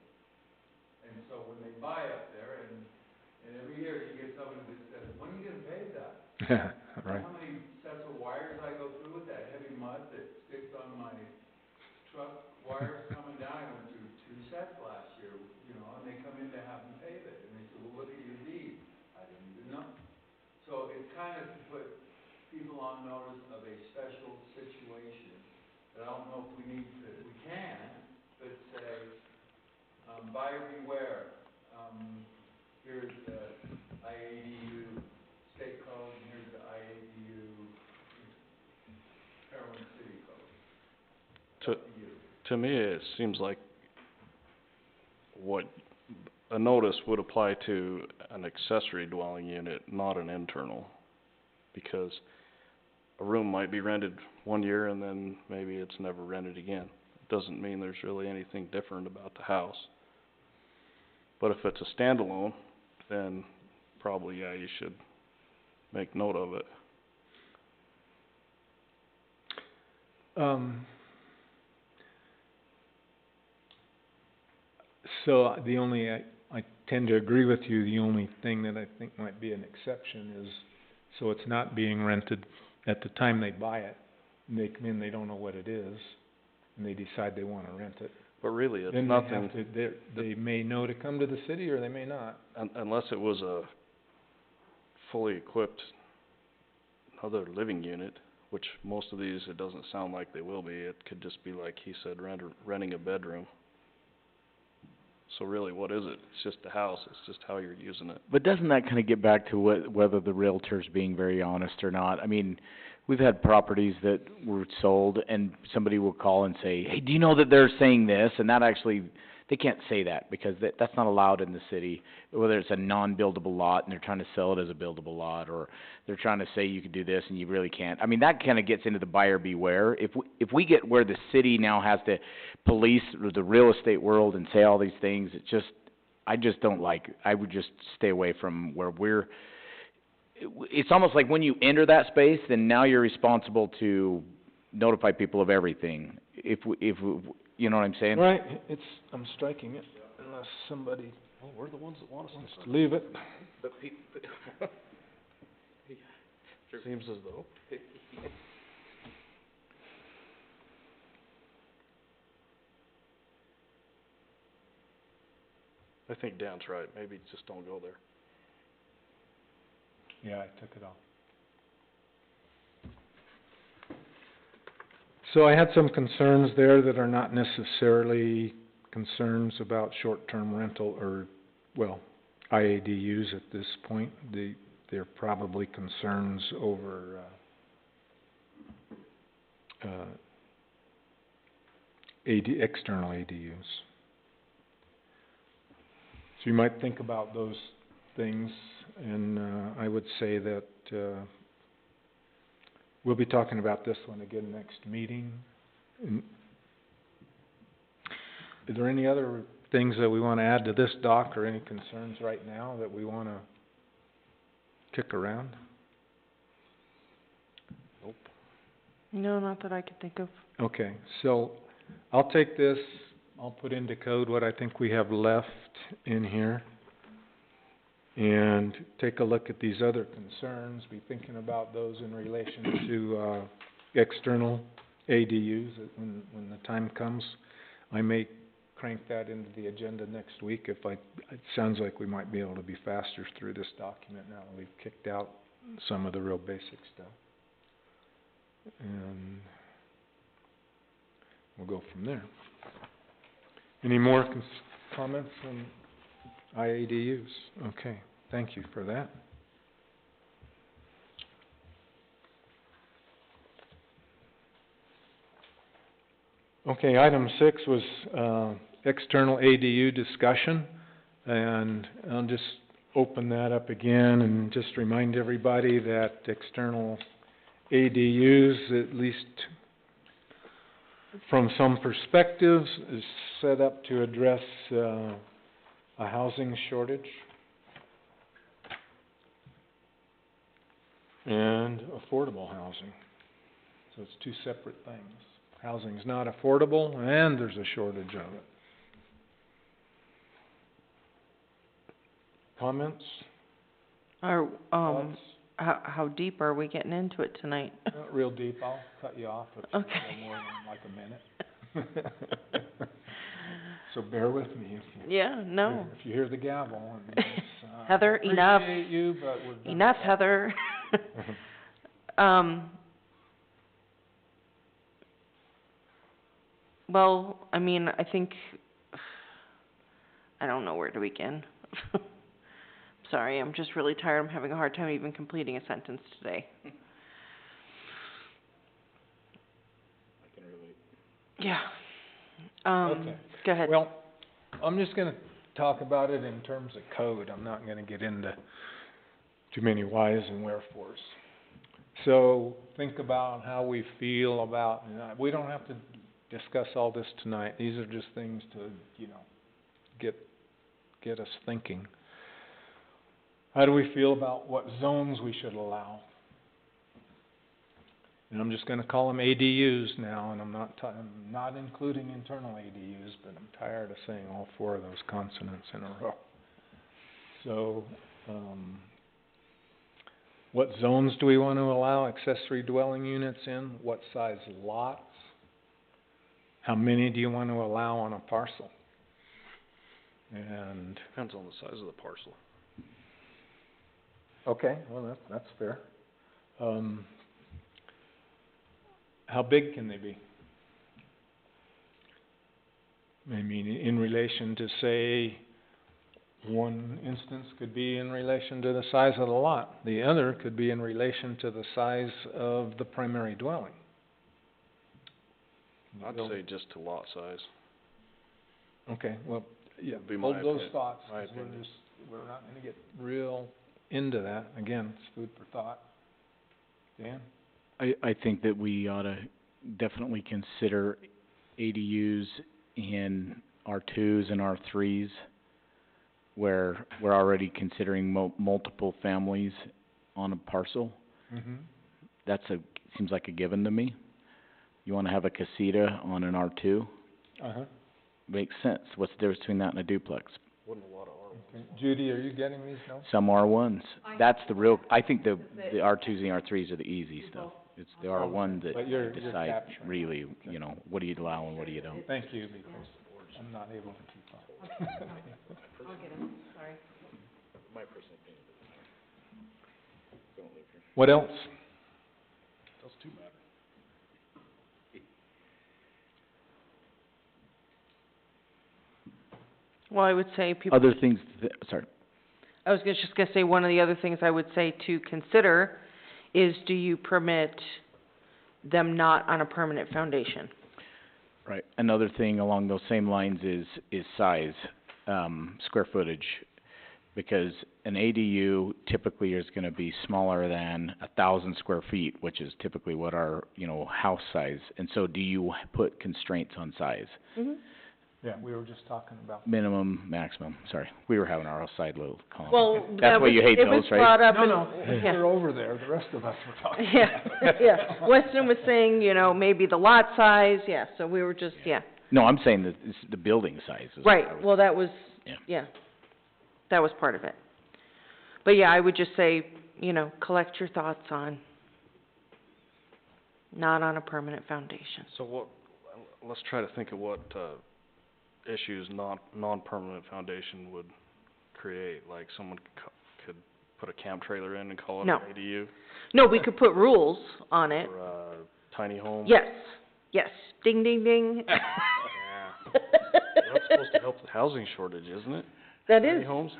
And so when they buy up there, and every year you get somebody that says, when are you gonna pave that? Right. How many sets of wires I go through with that heavy mud that sticks on my truck wires coming down? I went through 2 sets last year, you know, and they come in to have them pave it, and they say, well, look at your deed. I didn't even know. So it's kind of to put people on notice of a special situation, but I don't know if we need to, we can, but say, buyer beware. Here's the IADU state code, and here's the IADU Parowan city code. To me, it seems like what a notice would apply to an accessory dwelling unit, not an internal. Because a room might be rented 1 year and then maybe it's never rented again. It doesn't mean there's really anything different about the house. But if it's a standalone, then probably, yeah, you should make note of it. So the only, I tend to agree with you, the only thing that I think might be an exception is, so it's not being rented at the time they buy it, and they come in, they don't know what it is, and they decide they wanna rent it. But really, it's Then nothing, they have to, they may know to come to the city, or they may not. unless it was a fully equipped other living unit, which most of these, it doesn't sound like they will be. It could just be like he said, renting a bedroom. So really, what is it? It's just a house, it's just how you're using it. But doesn't that kinda get back to whether the realtor's being very honest or not? I mean, we've had properties that were sold and somebody will call and say, hey, do you know that they're saying this? And that actually, they can't say that because that's not allowed in the city. Whether it's a non-buildable lot and they're trying to sell it as a buildable lot, or they're trying to say you could do this and you really can't. I mean, that kinda gets into the buyer beware. If we get where the city now has to police the real estate world and say all these things, I just don't like, I would just stay away from where it's almost like when you enter that space, then now you're responsible to notify people of everything. If you know what I'm saying? Right, I'm striking it, unless somebody Well, we're the ones that want us wants to to leave it. Seems as though. I think Dan's right, maybe just don't go there. Yeah, I took it off. So I had some concerns there that are not necessarily concerns about short-term rental or, well, IADUs at this point. They're probably concerns over, external ADUs. So you might think about those things, and, I would say that, we'll be talking about this one again next meeting. And is there any other things that we wanna add to this, Doc, or any concerns right now that we wanna kick around? Nope. No, not that I could think of. Okay, so I'll take this, I'll put into code what I think we have left in here, and take a look at these other concerns, be thinking about those in relation to, external ADUs when the time comes. I may crank that into the agenda next week it sounds like we might be able to be faster through this document now that we've kicked out some of the real basic stuff. And we'll go from there. Any more comments on IADUs? Okay, thank you for that. Okay, item 6 was, external ADU discussion, and I'll just open that up again and just remind everybody that external ADUs, at least from some perspectives, is set up to address, a housing shortage and affordable housing. So it's two separate things. Housing's not affordable and there's a shortage of it. Comments? Or, Thoughts? how deep are we getting into it tonight? Not real deep, I'll cut you off if you Okay. go more than like a minute. So bear with me if you, Yeah, no. if you hear the gavel. It means, Heather, enough. Appreciate you, but we're done. Enough, Heather. Well, I mean, I think, I don't know where to begin. Sorry, I'm just really tired. I'm having a hard time even completing a sentence today. Yeah. Okay. Go ahead. Well, I'm just gonna talk about it in terms of code. I'm not gonna get into too many whys and wherefores. So, think about how we feel about, we don't have to discuss all this tonight. These are just things to, get us thinking. How do we feel about what zones we should allow? And I'm just gonna call them ADUs now, and I'm not including internal ADUs, but I'm tired of saying all four of those consonants in a row. So, what zones do we want to allow accessory dwelling units in? What size lots? How many do you want to allow on a parcel? And, Depends on the size of the parcel. okay, well, that's fair. How big can they be? I mean, in relation to, say, one instance could be in relation to the size of the lot. The other could be in relation to the size of the primary dwelling. I'd say just to lot size. Okay, well, yeah, Would be hold my those opinion. thoughts, My 'cause opinion. we're not gonna get real into that. Again, it's food for thought. Dan? I think that we ought to definitely consider ADUs in R2s and R3s, where we're already considering multiple families on a parcel. Mm-hmm. Seems like a given to me. You wanna have a casita on an R2? Uh-huh. Makes sense. What's the difference between that and a duplex? Wouldn't a lot of Okay. Judy, are you getting these notes? Some R1s. That's the real, I think the R2s and the R3s are the easy stuff. It's the R1 But that you're decide capturing. really, what do you allow and what do you don't. Thank you, because I'm not able to keep up. I'll get them, sorry. My personal opinion. What else? Those two matter. Well, I would say people, Other things, sorry. I was just gonna say, one of the other things I would say to consider is, do you permit them not on a permanent foundation? Right. Another thing along those same lines is size, square footage. Because an ADU typically is gonna be smaller than 1,000 square feet, which is typically what our, house size. And so do you put constraints on size? Mm-hmm. Yeah, we were just talking about. Minimum, maximum, sorry. We were having our outside little column. Well, That's why you hate it was those, right? brought up in, No, yeah. we're over there, the rest of us were talking. Yeah, yeah. Weston was saying, maybe the lot size, yeah, so we were just, yeah. No, I'm saying that it's the building size is what I Right, was- well, that was, Yeah. yeah, that was part of it. But yeah, I would just say, collect your thoughts on not on a permanent foundation. So let's try to think of what, issues non-permanent foundation would create, like someone could put a camp trailer in and call it No. an ADU, No, we could put rules on it. or a tiny home. Yes, yes, ding, ding, ding. Yeah. That's supposed to help the housing shortage, isn't it? That Tiny is, homes?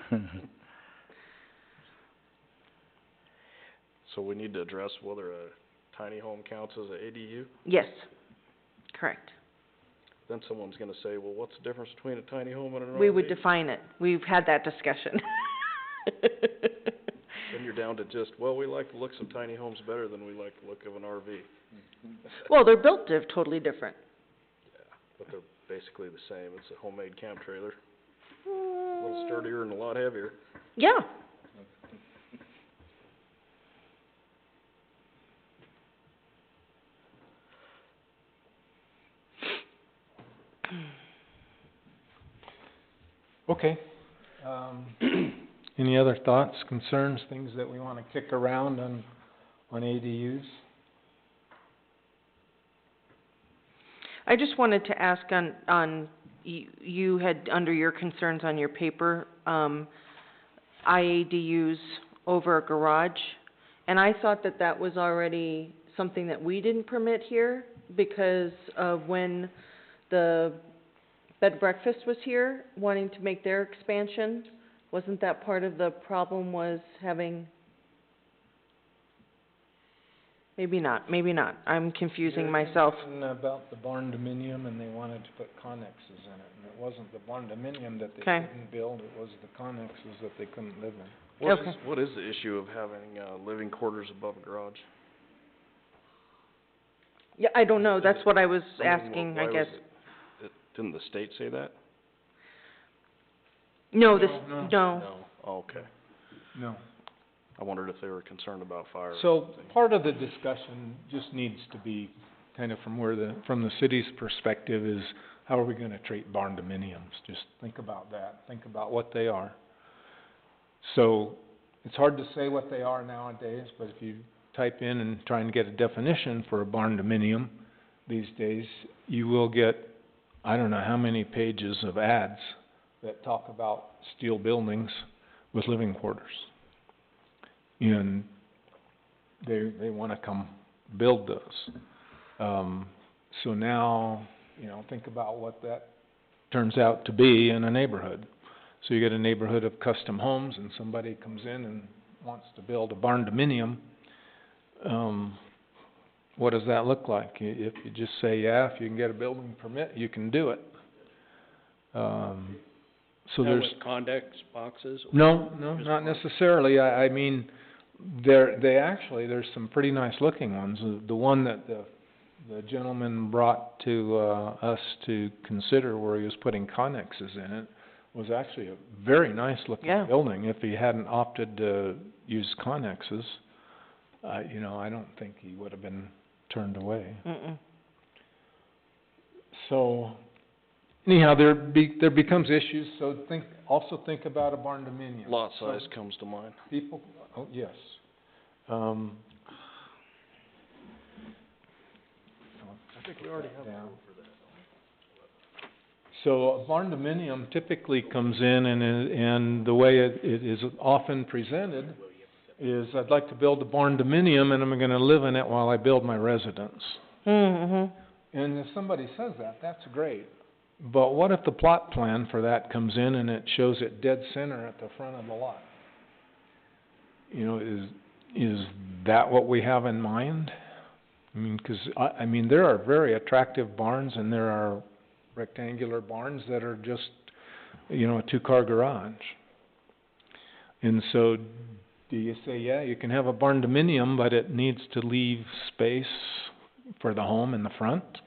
So we need to address whether a tiny home counts as a ADU? yes, correct. Then someone's gonna say, well, what's the difference between a tiny home and an RV? We would define it. We've had that discussion. Then you're down to just, well, we like the looks of tiny homes better than we like the look of an RV. Well, they're built totally different. but they're basically the same. It's a homemade camp trailer. A little sturdier and a lot heavier. Yeah. Okay. Any other thoughts, concerns, things that we wanna kick around on ADUs? I just wanted to ask on, you had, under your concerns on your paper, IADUs over a garage, and I thought that that was already something that we didn't permit here because of when the bed and breakfast was here, wanting to make their expansion. Wasn't that part of the problem, was having? Maybe not, I'm confusing myself. About the barn dominium, and they wanted to put connexes in it, and it wasn't the barn dominium that they Okay. couldn't build, it was the connexes that they couldn't live in. Okay. What is the issue of having, living quarters above a garage? Yeah, I don't know, that's what I was I mean, asking, why I was guess. Didn't the state say that? No, this, No. no. Oh, okay. No. I wondered if they were concerned about fire. or So, something. part of the discussion just needs to be kind of from from the city's perspective is, how are we gonna treat barn dominiums? Just think about that, think about what they are. So, it's hard to say what they are nowadays, but if you type in and try and get a definition for a barn dominium these days, you will get, I don't know how many pages of ads that talk about steel buildings with living quarters. And they wanna come build those. So now, think about what that turns out to be in a neighborhood. So you get a neighborhood of custom homes, and somebody comes in and wants to build a barn dominium. What does that look like? If you just say, yeah, if you can get a building permit, you can do it. So Now there's... with condex boxes? No, not necessarily. I mean, there's some pretty nice looking ones. The one that the gentleman brought to, us to consider, where he was putting connexes in it, was actually a very nice looking Yeah. building. If he hadn't opted to use connexes, I don't think he would have been turned away. Mm-mm. So, anyhow, there becomes issues, so also think about a barn dominium. Lot So size comes to mind. people, yes. I think we already have down. So a barn dominium typically comes in, and the way it is often presented is, I'd like to build a barn dominium and I'm gonna live in it while I build my residence. Mm-hmm. And if somebody says that, that's great. But what if the plot plan for that comes in and it shows it dead center at the front of the lot? Is that what we have in mind? I mean, 'cause there are very attractive barns, and there are rectangular barns that are just, a two-car garage. And so, do you say, yeah, you can have a barn dominium, but it needs to leave space for the home in the front?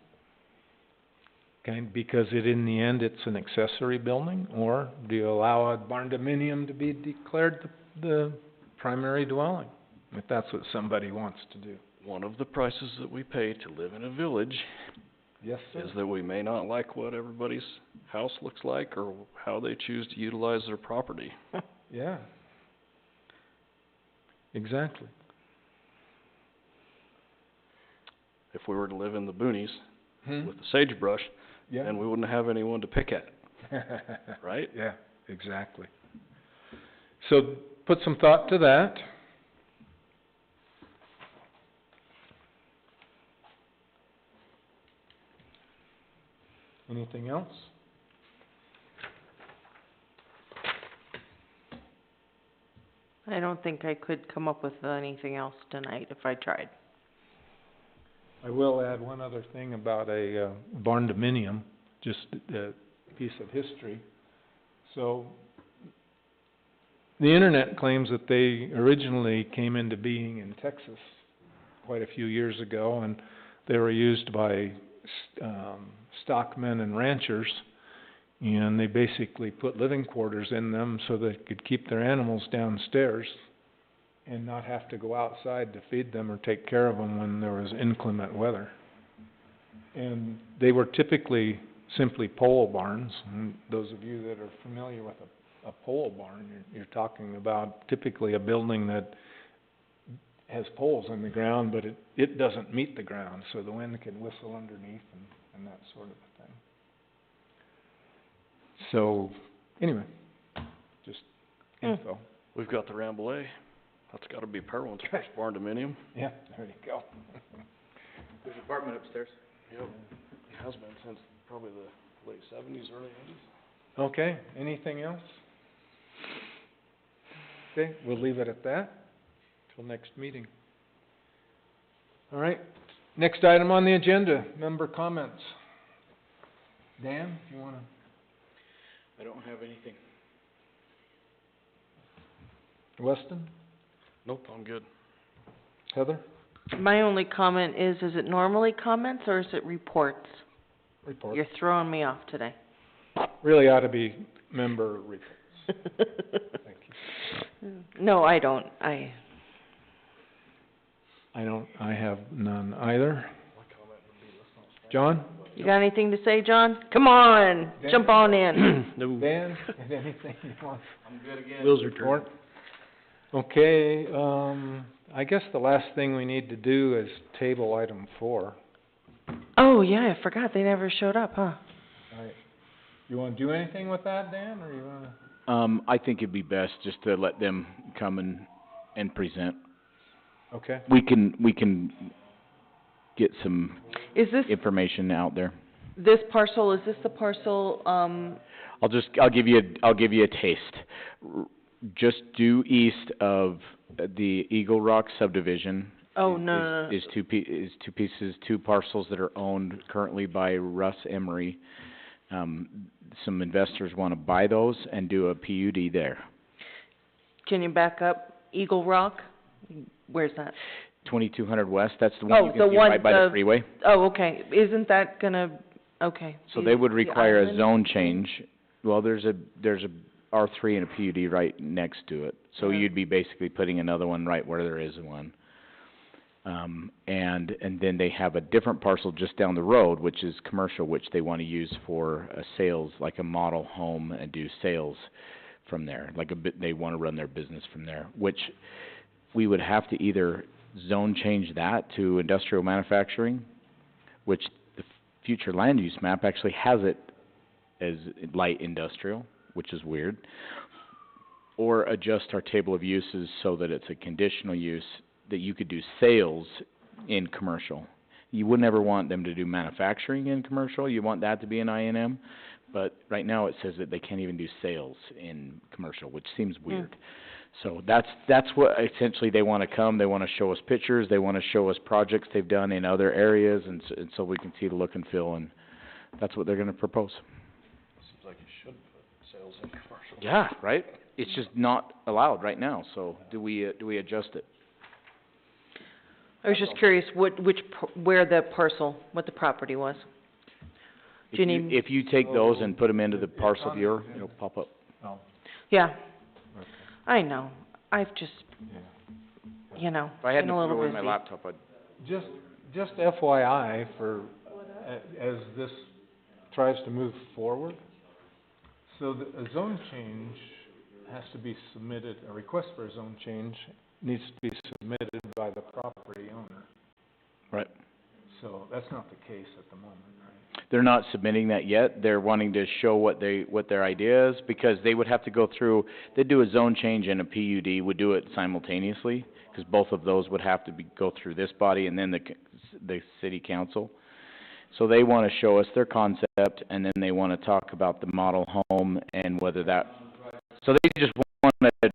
Okay, because in the end, it's an accessory building? Or do you allow a barn dominium to be declared the primary dwelling, if that's what somebody wants to do? One of the prices that we pay to live in a village Yes, sir. is that we may not like what everybody's house looks like or how they choose to utilize their property. Yeah. Exactly. If we were to live in the boonies Hmm? with the sagebrush, Yeah. then we wouldn't have anyone to pick at, right? Yeah, exactly. So, put some thought to that. Anything else? I don't think I could come up with anything else tonight if I tried. I will add one other thing about a barn dominium, just a piece of history. So, the internet claims that they originally came into being in Texas quite a few years ago, and they were used by stockmen and ranchers, and they basically put living quarters in them so they could keep their animals downstairs and not have to go outside to feed them or take care of them when there was inclement weather. And they were typically simply pole barns, and those of you that are familiar with a pole barn, you're talking about typically a building that has poles in the ground, but it doesn't meet the ground, so the wind can whistle underneath and that sort of a thing. So, anyway, just info. We've got the Ramblay, that's gotta be Parowan's first barn dominium. Yeah, there you go. There's an apartment upstairs. Yep, it has been since probably the late seventies, early eighties. Okay, anything else? Okay, we'll leave it at that till next meeting. All right, next item on the agenda, member comments. Dan, if you wanna? I don't have anything. Weston? Nope, I'm good. Heather? My only comment is it normally comments or is it reports? Report. You're throwing me off today. Really ought to be member reports. Thank you. No, I don't. I have none either. John? You got anything to say, John? Come on, Dan? jump on in. No, Dan, is anything you want? I'm good again. wheels are turning. Okay, I guess the last thing we need to do is table item 4. Oh, yeah, I forgot. They never showed up, huh? Alright. You wanna do anything with that, Dan, or you wanna? I think it'd be best just to let them come and present. Okay. We can get some Is this information out there. this parcel, is this the parcel, I'll give you a taste. Just due east of the Eagle Rock subdivision. oh, no. Is two parcels that are owned currently by Russ Emery. Some investors wanna buy those and do a PUD there. Can you back up? Eagle Rock? Where's that? 2200 West, that's the one Oh, you the can see one, right by the freeway. Oh, okay. Isn't that gonna, okay. So they would The require a island? zone change. Well, there's a R3 and a PUD right next to it. So Yeah. you'd be basically putting another one right where there is one. And then they have a different parcel just down the road, which is commercial, which they wanna use for sales, like a model home and do sales from there. They wanna run their business from there, which we would have to either zone change that to industrial manufacturing, which the future land use map actually has it as light industrial, which is weird, or adjust our table of uses so that it's a conditional use that you could do sales in commercial. You would never want them to do manufacturing in commercial, you want that to be an INM, but right now it says that they can't even do sales in commercial, which seems weird. So that's what essentially they wanna come, they wanna show us pictures, they wanna show us projects they've done in other areas, and so we can see the look and feel, and that's what they're gonna propose. Seems like you should put sales in commercial. Yeah, right? It's just not allowed right now, so do we adjust it? I was just curious where the parcel, what the property was. Do you need? If you take those and put them into the parcel viewer, it'll pop up. Oh, Yeah, okay, I know. I've just, yeah. If I hadn't been a little thrown away my busy. laptop, I'd Just FYI for, as this tries to move forward, so a zone change has to be submitted, a request for a zone change needs to be submitted by the property owner. Right. So that's not the case at the moment, right? They're not submitting that yet. They're wanting to show what their idea is, because they would have to go through, they'd do a zone change and a PUD, would do it simultaneously, because both of those would have to go through this body and then the city council. So they wanna show us their concept, and then they wanna talk about the model home and whether that, so they just wanna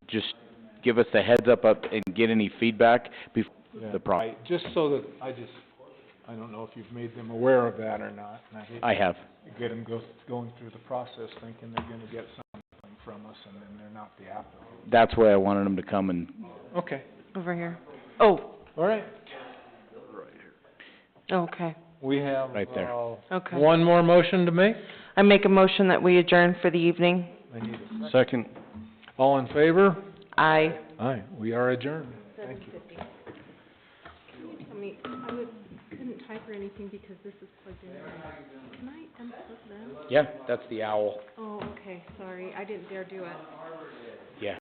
just give us a heads up and get any feedback before Yeah, the process. just so that, I don't know if you've made them aware of that or not, and I hate I have. to get them going through the process thinking they're gonna get something from us, and then they're not the applicant. That's why I wanted them to come and, Okay, over here. Oh, all right. Right here. okay. We have, Right there. Okay. one more motion to make. I make a motion that we adjourn for the evening. I need a Second. All in favor? Aye. Aye, we are adjourned. Thank you. I mean, couldn't type or anything because this is plugged in. Can I unplug them? Yeah, that's the owl. Oh, okay, sorry, I didn't dare do it.